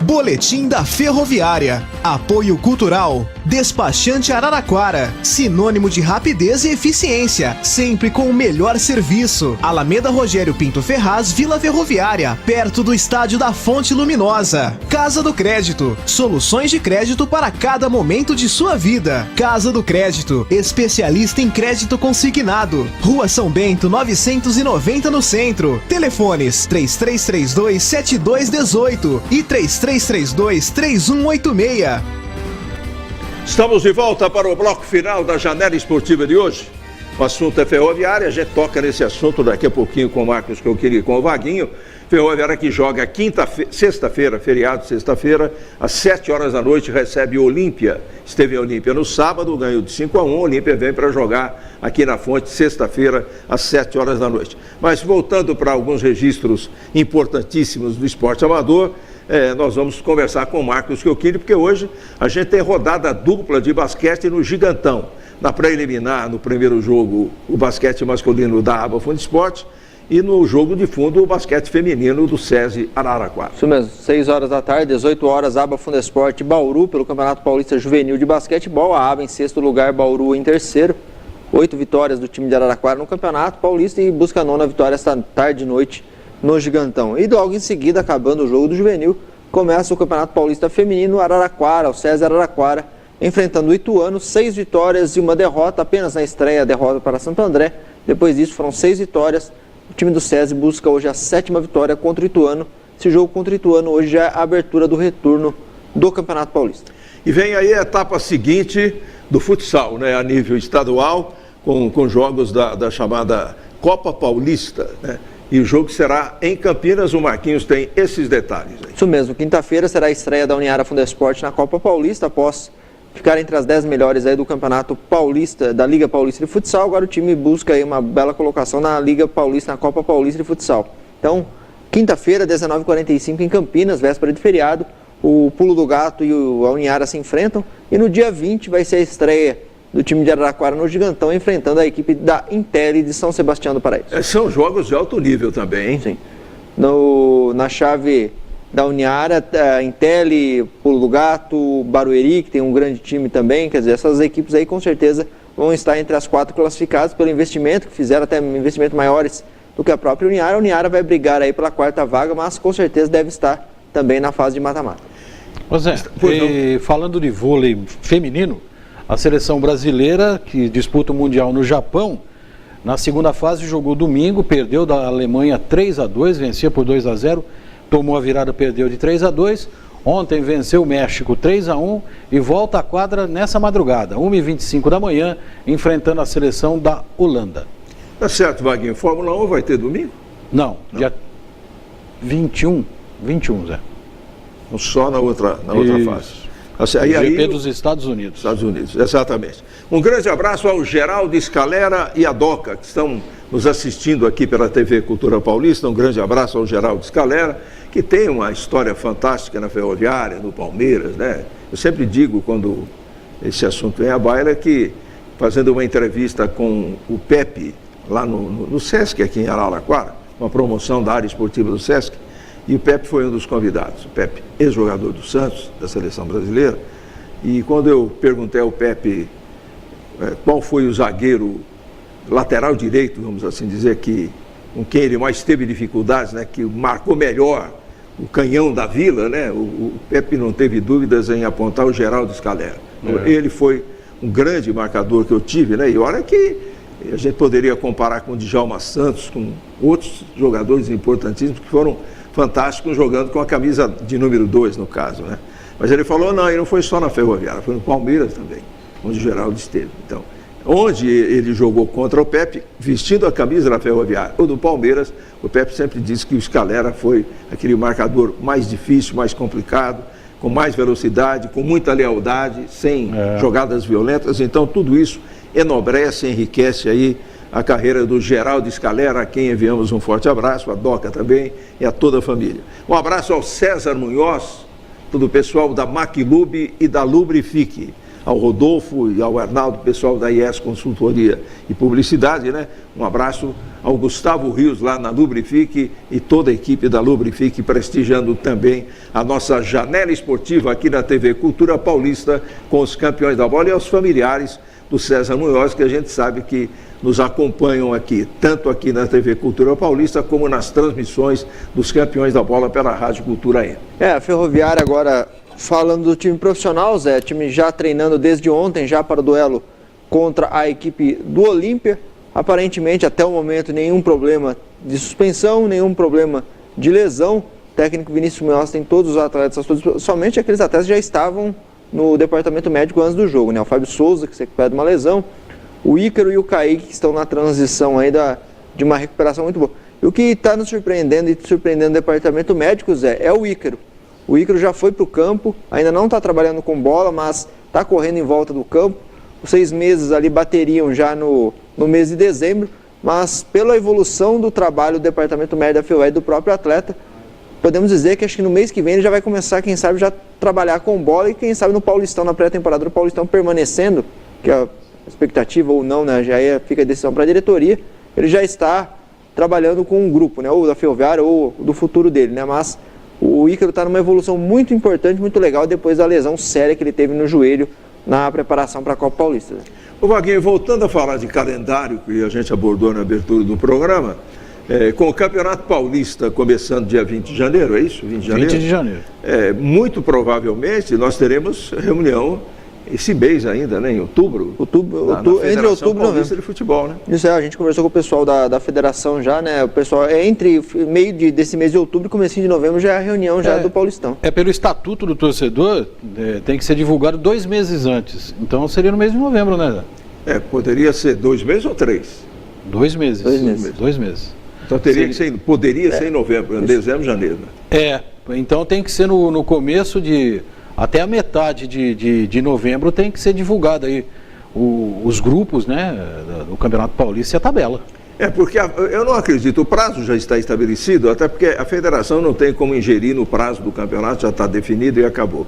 Boletim da Ferroviária. Apoio Cultural. Despachante Araraquara. Sinônimo de rapidez e eficiência. Sempre com o melhor serviço. Alameda Rogério Pinto Ferraz, Vila Ferroviária. Perto do Estádio da Fonte Luminosa. Casa do Crédito. Soluções de crédito para cada momento de sua vida. Casa do Crédito. Especialista em crédito consignado. Rua São Bento, 990 no centro. Telefones 3332-7218 e 3332-3186. Estamos de volta para o bloco final da Janela Esportiva de hoje. O assunto é ferroviária, a gente toca nesse assunto daqui a pouquinho com o Marcos Coquini e com o Vaguinho. Ferroviária que joga sexta-feira, feriado, sexta-feira, às 7 horas da noite, recebe o Olímpia. Esteve em Olímpia no sábado, ganhou de 5-1, o Olímpia vem para jogar aqui na Fonte, sexta-feira, às 7 horas da noite. Mas voltando para alguns registros importantíssimos do esporte amador, nós vamos conversar com o Marcos Coquini, porque hoje a gente tem rodada dupla de basquete no Gigantão. Na preliminar, no primeiro jogo, o basquete masculino da Aba Fundo Esporte e no jogo de fundo, o basquete feminino do SESI Araraquara. Isso mesmo, 6 horas da tarde, 18 horas, Aba Fundo Esporte Bauru, pelo Campeonato Paulista Juvenil de Basquetebol. A Aba em sexto lugar, Bauru em terceiro. 8 vitórias do time de Araraquara no Campeonato Paulista e busca a 9ª vitória esta tarde e noite no Gigantão. E logo em seguida, acabando o jogo do Juvenil, começa o Campeonato Paulista Feminino Araraquara, o SESI Araraquara, enfrentando o Ituano, 6 vitórias e uma derrota, apenas na estreia a derrota para Santo André. Depois disso foram 6 vitórias. O time do SESI busca hoje a 7ª vitória contra o Ituano. Esse jogo contra o Ituano hoje já é a abertura do retorno do Campeonato Paulista. E vem aí a etapa seguinte do futsal, né, a nível estadual, com jogos da chamada Copa Paulista, né? E o jogo será em Campinas. O Marquinhos tem esses detalhes aí. Isso mesmo, quinta-feira será a estreia da Uniara Fundo Esporte na Copa Paulista, após ficar entre as 10 melhores aí do Campeonato Paulista, da Liga Paulista de Futsal. Agora o time busca aí uma bela colocação na Liga Paulista, na Copa Paulista de Futsal. Então, quinta-feira, 19h45 em Campinas, véspera de feriado, o Pulo do Gato e a Uniara se enfrentam. E no dia 20 vai ser a estreia do time de Araraquara no Gigantão, enfrentando a equipe da Intel de São Sebastião do Paraíso. São jogos de alto nível também, hein? Sim. Na chave da Uniara, Intel, Pulo do Gato, Barueri, que tem um grande time também. Quer dizer, essas equipes aí com certeza vão estar entre as 4 classificadas pelo investimento que fizeram, até investimentos maiores do que a própria Uniara. A Uniara vai brigar aí pela 4ª vaga, mas com certeza deve estar também na fase de mata-mata. José, falando de vôlei feminino, a seleção brasileira que disputa o Mundial no Japão, na segunda fase jogou domingo, perdeu da Alemanha 3-2, vencia por 2-0, tomou a virada, perdeu de 3-2. Ontem venceu o México 3-1 e volta à quadra nessa madrugada, 1h25 da manhã, enfrentando a seleção da Holanda. Tá certo, Vaguinho. Fórmula 1 vai ter domingo? Não, dia 21, Zé. Só na outra fase. O GP dos Estados Unidos. Estados Unidos, exatamente. Um grande abraço ao Geraldo Scalera e a Doca, que estão nos assistindo aqui pela TV Cultura Paulista. Um grande abraço ao Geraldo Scalera, que tem uma história fantástica na Ferroviária, no Palmeiras, né? Eu sempre digo, quando esse assunto vem à baila, que fazendo uma entrevista com o Pepe, lá no Sesc, aqui em Araraquara, uma promoção da área esportiva do Sesc, e o Pepe foi um dos convidados. O Pepe, ex-jogador do Santos, da seleção brasileira. E quando eu perguntei ao Pepe qual foi o zagueiro lateral direito, vamos assim dizer, com quem ele mais teve dificuldades, né, que marcou melhor o canhão da Vila, né, o Pepe não teve dúvidas em apontar o Geraldo Scalera. Ele foi um grande marcador que eu tive, né, e olha que a gente poderia comparar com o Djalma Santos, com outros jogadores importantíssimos que foram fantásticos jogando com a camisa de número 2, no caso, né? Mas ele falou, não, e não foi só na Ferroviária, foi no Palmeiras também, onde o Geraldo esteve. Então, onde ele jogou contra o Pepe, vestindo a camisa da Ferroviária ou do Palmeiras, o Pepe sempre disse que o Scalera foi aquele marcador mais difícil, mais complicado, com mais velocidade, com muita lealdade, sem jogadas violentas. Então, tudo isso enobrece, enriquece aí a carreira do Geraldo Scalera, a quem enviamos um forte abraço, a Doca também e a toda a família. Um abraço ao César Munhoz, todo o pessoal da Maclub e da Lubrifique, ao Rodolfo e ao Arnaldo, pessoal da IES Consultoria e Publicidade, né? Um abraço ao Gustavo Rios lá na Lubrifique e toda a equipe da Lubrifique, prestigiando também a nossa janela esportiva aqui na TV Cultura Paulista com os campeões da bola e aos familiares do César Munhoz, que a gente sabe que nos acompanham aqui, tanto aqui na TV Cultura Paulista, como nas transmissões dos campeões da bola pela Rádio Cultura M. A Ferroviária agora, falando do time profissional, Zé, time já treinando desde ontem, já para o duelo contra a equipe do Olímpia. Aparentemente, até o momento, nenhum problema de suspensão, nenhum problema de lesão. O técnico Vinícius Munhoz tem todos os atletas, somente aqueles atletas que já estavam no departamento médico antes do jogo, né? O Fábio Souza, que se recupera de uma lesão, o Ícaro e o Kaique, que estão na transição ainda de uma recuperação muito boa. E o que está nos surpreendendo e surpreendendo o departamento médico, Zé, é o Ícaro. O Ícaro já foi para o campo, ainda não está trabalhando com bola, mas está correndo em volta do campo. Os 6 meses ali bateriam já no mês de dezembro, mas pela evolução do trabalho do departamento médico da Ferroviária e do próprio atleta, podemos dizer que acho que no mês que vem ele já vai começar, quem sabe, já trabalhar com bola e quem sabe no Paulistão, na pré-temporada do Paulistão, permanecendo, que a expectativa ou não, né, já fica a decisão para a diretoria, ele já está trabalhando com um grupo, né, ou da Ferroviária ou do futuro dele, né, mas o Ícaro está numa evolução muito importante, muito legal, depois da lesão séria que ele teve no joelho na preparação para a Copa Paulista. Né? Ô Vaguinho, voltando a falar de calendário, que a gente abordou na abertura do programa, com o Campeonato Paulista começando dia 20 de janeiro, é isso? 20 de janeiro? 20 de janeiro. Muito provavelmente nós teremos reunião esse mês ainda, né? Em outubro. Entre outubro e novembro. De futebol, né? Isso a gente conversou com o pessoal da federação já, né? O pessoal, entre meio desse mês de outubro e comecinho de novembro já é a reunião já do Paulistão. Pelo estatuto do torcedor, tem que ser divulgado 2 meses antes. Então seria no mês de novembro, né? Poderia ser 2 meses ou 3? 2 meses. 2 meses. Então poderia ser em novembro, em dezembro, janeiro. Né? Então tem que ser no começo até a metade de novembro tem que ser divulgado aí os grupos, né, do Campeonato Paulista e a tabela. Porque eu não acredito, o prazo já está estabelecido, até porque a federação não tem como ingerir no prazo do campeonato, já está definido e acabou.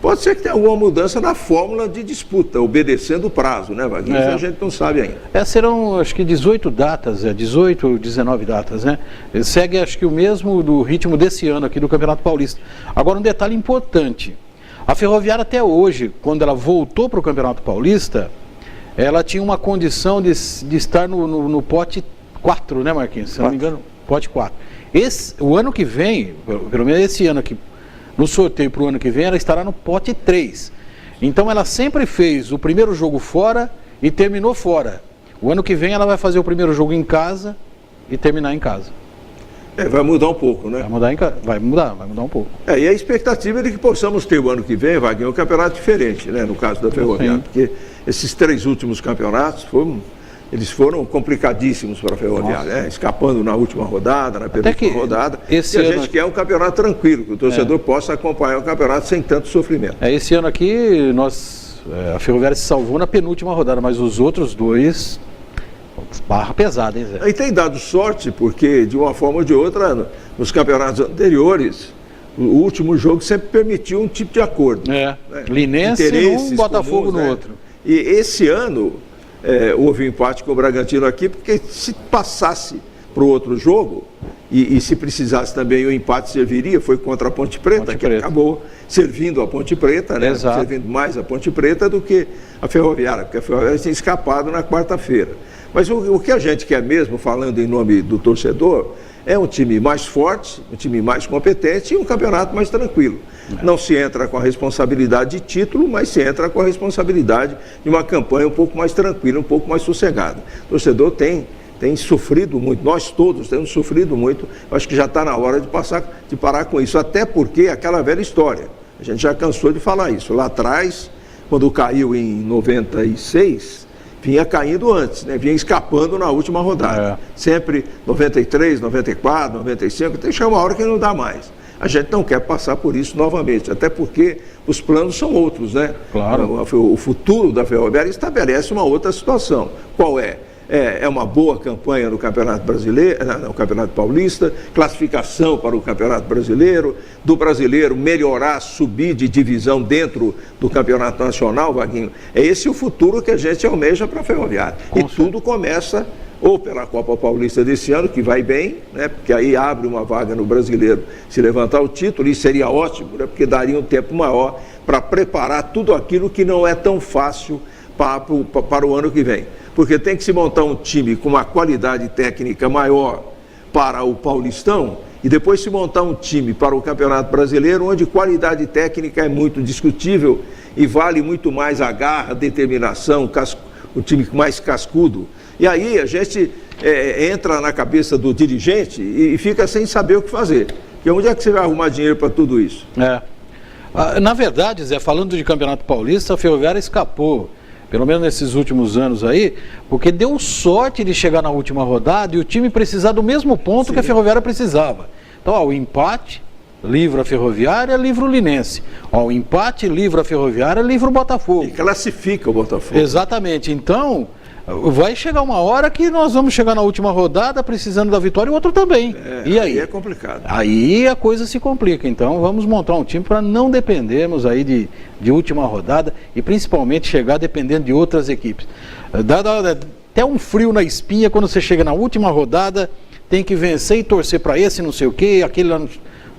Pode ser que tenha alguma mudança na fórmula de disputa, obedecendo o prazo, né, Vaguinho? Isso a gente não sabe ainda. Serão, acho que 18 datas, 18 ou 19 datas, né? Segue, acho que o mesmo do ritmo desse ano aqui do Campeonato Paulista. Agora, um detalhe importante. A Ferroviária até hoje, quando ela voltou para o Campeonato Paulista, ela tinha uma condição de estar no pote 4, né, Marquinhos? Se não me engano, pote 4. O ano que vem, pelo menos esse ano aqui, no sorteio para o ano que vem, ela estará no pote 3. Então ela sempre fez o primeiro jogo fora e terminou fora. O ano que vem ela vai fazer o primeiro jogo em casa e terminar em casa. Vai mudar um pouco, né? Vai mudar um pouco. E a expectativa é de que possamos ter o ano que vem, Wagner, um campeonato diferente, né? No caso da Ferroviária, porque esses 3 últimos campeonatos eles foram complicadíssimos para a Ferroviária, né? Escapando na última rodada, na penúltima rodada. E a gente quer um campeonato tranquilo, que o torcedor possa acompanhar o campeonato sem tanto sofrimento. Esse ano aqui, a Ferroviária se salvou na penúltima rodada, mas os outros 2, barra pesada, hein, Zé? E tem dado sorte, porque de uma forma ou de outra, nos campeonatos anteriores, o último jogo sempre permitiu um tipo de acordo. Né? Linense num, Botafogo comuns, no outro. E esse ano houve um empate com o Bragantino aqui, porque se passasse para o outro jogo, e se precisasse também o empate serviria, foi contra a Ponte Preta, que acabou servindo a Ponte Preta, né? Servindo mais a Ponte Preta do que a Ferroviária, porque a Ferroviária tinha escapado na quarta-feira. Mas o que a gente quer mesmo, falando em nome do torcedor, é um time mais forte, um time mais competente e um campeonato mais tranquilo. Não se entra com a responsabilidade de título, mas se entra com a responsabilidade de uma campanha um pouco mais tranquila, um pouco mais sossegada. O torcedor tem sofrido muito, nós todos temos sofrido muito. Acho que já está na hora de parar com isso, até porque aquela velha história, a gente já cansou de falar isso. Lá atrás, quando caiu em 96, vinha caindo antes, né? Vinha escapando na última rodada. Sempre 93, 94, 95, tem que chegar uma hora que não dá mais. A gente não quer passar por isso novamente, até porque os planos são outros, né? Claro. O futuro da Ferroviária estabelece uma outra situação. Qual é? É uma boa campanha no Campeonato Brasileiro, no Campeonato Paulista, classificação para o Campeonato Brasileiro, do brasileiro melhorar, subir de divisão dentro do Campeonato Nacional, Vaguinho. É esse o futuro que a gente almeja para a Ferroviária. Tudo começa ou pela Copa Paulista desse ano, que vai bem, né? Porque aí abre uma vaga no brasileiro se levantar o título, e seria ótimo, né? Porque daria um tempo maior para preparar tudo aquilo que não é tão fácil para o ano que vem. Porque tem que se montar um time com uma qualidade técnica maior para o Paulistão e depois se montar um time para o Campeonato Brasileiro, onde qualidade técnica é muito discutível e vale muito mais a garra, a determinação, o time mais cascudo. E aí a gente entra na cabeça do dirigente e fica sem saber o que fazer. E onde é que você vai arrumar dinheiro para tudo isso? Na verdade, Zé, falando de Campeonato Paulista, a Ferroviária escapou, pelo menos nesses últimos anos aí, porque deu sorte de chegar na última rodada e o time precisar do mesmo ponto que a Ferroviária precisava. Então, o empate livra a Ferroviária, livra o Linense. O empate livra a Ferroviária, livra o Botafogo. E classifica o Botafogo. Exatamente. Então, vai chegar uma hora que nós vamos chegar na última rodada precisando da vitória e o outro também. E aí é complicado. Aí a coisa se complica. Então vamos montar um time para não dependermos aí de última rodada e principalmente chegar dependendo de outras equipes. Dá até um frio na espinha quando você chega na última rodada, tem que vencer e torcer para esse não sei o quê, aquele lá.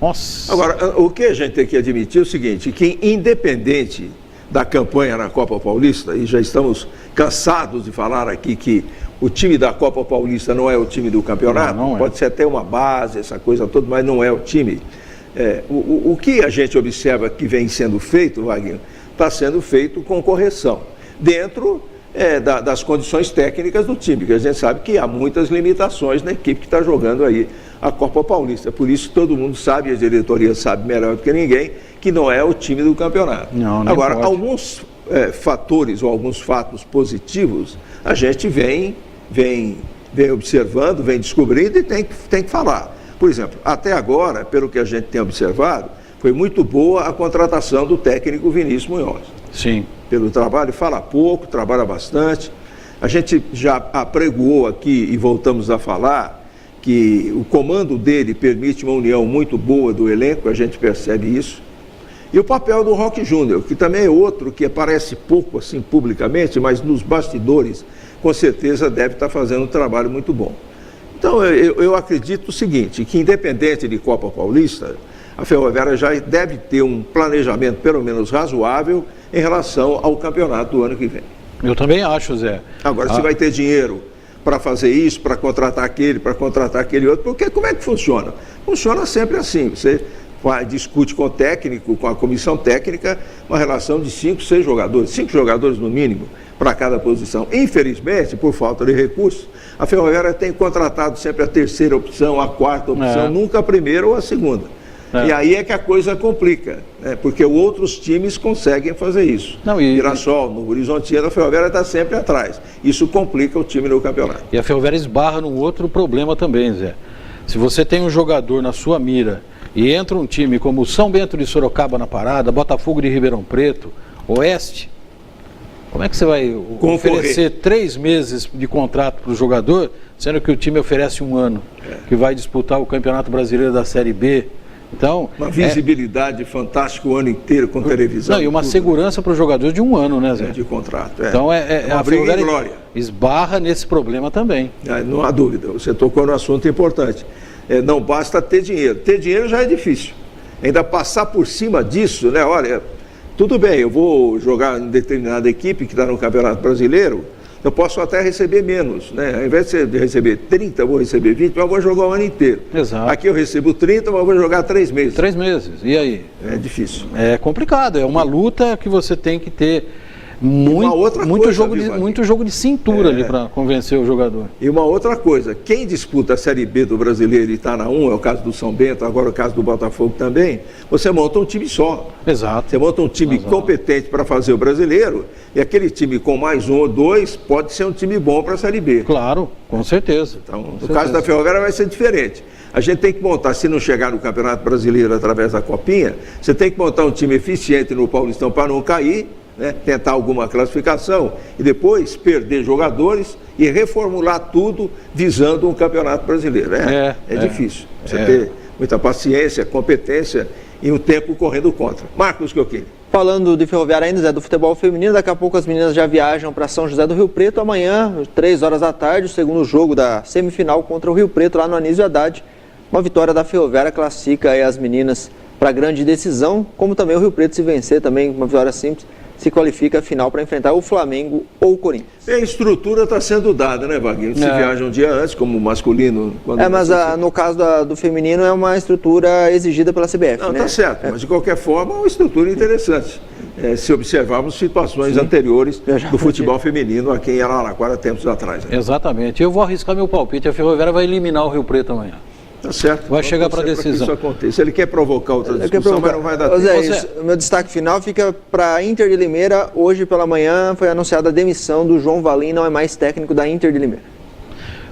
Nossa. Agora, o que a gente tem que admitir é o seguinte, que independente da campanha na Copa Paulista, e já estamos cansados de falar aqui que o time da Copa Paulista não é o time do campeonato, pode ser até uma base, essa coisa toda, mas não é o time. O que a gente observa que vem sendo feito, Wagner, está sendo feito com correção, dentro das condições técnicas do time, que a gente sabe que há muitas limitações na equipe que está jogando aí a Copa Paulista. Por isso todo mundo sabe, a diretoria sabe melhor do que ninguém, que não é o time do campeonato. Agora, alguns fatores ou alguns fatos positivos a gente vem observando, vem descobrindo e tem que falar. Por exemplo, até agora, pelo que a gente tem observado, foi muito boa a contratação do técnico Vinícius Munhoz. Sim. Pelo trabalho, fala pouco, trabalha bastante. A gente já apregoou aqui e voltamos a falar que o comando dele permite uma união muito boa do elenco, a gente percebe isso. E o papel do Roque Júnior, que também é outro que aparece pouco assim publicamente, mas nos bastidores, com certeza deve estar fazendo um trabalho muito bom. Então eu acredito o seguinte, que independente de Copa Paulista, a Ferroviária já deve ter um planejamento pelo menos razoável em relação ao campeonato do ano que vem. Eu também acho, Zé. Agora, se vai ter dinheiro para fazer isso, para contratar aquele outro, porque como é que funciona? Funciona sempre assim, você discute com o técnico, com a comissão técnica, uma relação de 5 jogadores no mínimo, para cada posição. Infelizmente, por falta de recursos, a Ferroviária tem contratado sempre a terceira opção, a quarta opção, nunca a primeira ou a segunda. E aí é que a coisa complica, né? Porque outros times conseguem fazer isso. Mirassol, no Horizontino, a Ferroviária está sempre atrás. Isso complica o time no campeonato. E a Ferroviária esbarra num outro problema também, Zé. Se você tem um jogador na sua mira e entra um time como o São Bento de Sorocaba na parada, Botafogo de Ribeirão Preto, Oeste, como é que você vai oferecer 3 meses de contrato para o jogador, sendo que o time oferece 1 ano, que vai disputar o Campeonato Brasileiro da Série B? Então, uma visibilidade fantástica o ano inteiro com televisão. E uma segurança para o jogador de 1 ano, né, Zé? De contrato. Então, a Ferroviária esbarra nesse problema também. Não há dúvida, você tocou num assunto importante. Não basta ter dinheiro. Ter dinheiro já é difícil. Ainda passar por cima disso, né? Olha, tudo bem, eu vou jogar em determinada equipe que está no Campeonato Brasileiro, eu posso até receber menos, né? Ao invés de receber 30, eu vou receber 20, mas eu vou jogar o ano inteiro. Exato. Aqui eu recebo 30, mas eu vou jogar 3 meses. 3 meses, e aí? É difícil. É complicado, é uma luta que você tem que ter muito jogo de cintura ali para convencer o jogador. E uma outra coisa, quem disputa a Série B do Brasileiro e está na 1, é o caso do São Bento, agora é o caso do Botafogo também, você monta um time só. Exato. Você monta um time competente para fazer o Brasileiro, e aquele time com mais 1 ou 2 pode ser um time bom para a Série B. Claro, com certeza. Então, no caso da Ferroviária vai ser diferente. A gente tem que montar, se não chegar no Campeonato Brasileiro através da Copinha, você tem que montar um time eficiente no Paulistão para não cair, né, tentar alguma classificação e depois perder jogadores e reformular tudo visando um Campeonato Brasileiro. É difícil. Você ter muita paciência, competência e o tempo correndo contra. Marcos Gioquini. Falando de Ferroviária ainda, Zé, do futebol feminino, daqui a pouco as meninas já viajam para São José do Rio Preto. Amanhã, 3 horas da tarde, o segundo jogo da semifinal contra o Rio Preto, lá no Anísio Haddad. Uma vitória da Ferroviária classifica aí as meninas para a grande decisão, como também o Rio Preto, se vencer também, uma vitória simples, se qualifica a final para enfrentar o Flamengo ou o Corinthians. A estrutura está sendo dada, né, Vaguinho? Se viaja um dia antes, como o masculino. Mas no caso do feminino é uma estrutura exigida pela CBF. Não, tá certo, mas de qualquer forma é uma estrutura interessante. Se observarmos situações anteriores do futebol feminino aqui em Araraquara tempos atrás. Né? Exatamente. Eu vou arriscar meu palpite. A Ferroviária vai eliminar o Rio Preto amanhã. Tá certo. Vai chegar para a decisão. Isso aconteça. Ele quer provocar outra discussão, mas não vai dar tempo. O meu destaque final fica para a Inter de Limeira. Hoje pela manhã foi anunciada a demissão do João Valim, não é mais técnico da Inter de Limeira.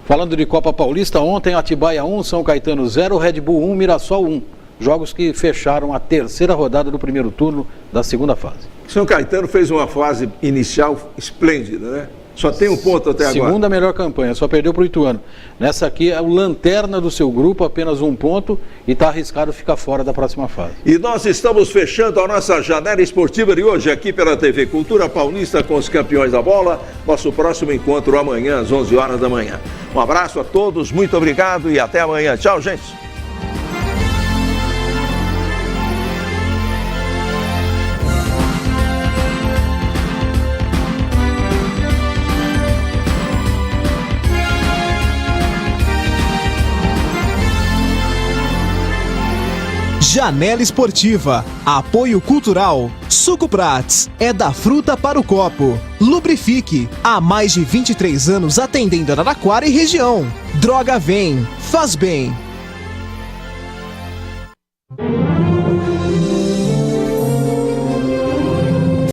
Falando de Copa Paulista, ontem Atibaia 1, São Caetano 0, Red Bull 1, Mirassol 1. Jogos que fecharam a terceira rodada do primeiro turno da segunda fase. São Caetano fez uma fase inicial esplêndida, né? Só tem 1 ponto até agora. Segunda melhor campanha, só perdeu para o Ituano. Nessa aqui é o lanterna do seu grupo, apenas 1 ponto e está arriscado ficar fora da próxima fase. E nós estamos fechando a nossa janela esportiva de hoje aqui pela TV Cultura Paulista com os campeões da bola. Nosso próximo encontro amanhã às 11 horas da manhã. Um abraço a todos, muito obrigado e até amanhã. Tchau, gente. Janela Esportiva, apoio cultural, Suco Prats, é da fruta para o copo. Lubrifique, há mais de 23 anos atendendo Araraquara e região. Droga Vem, faz bem.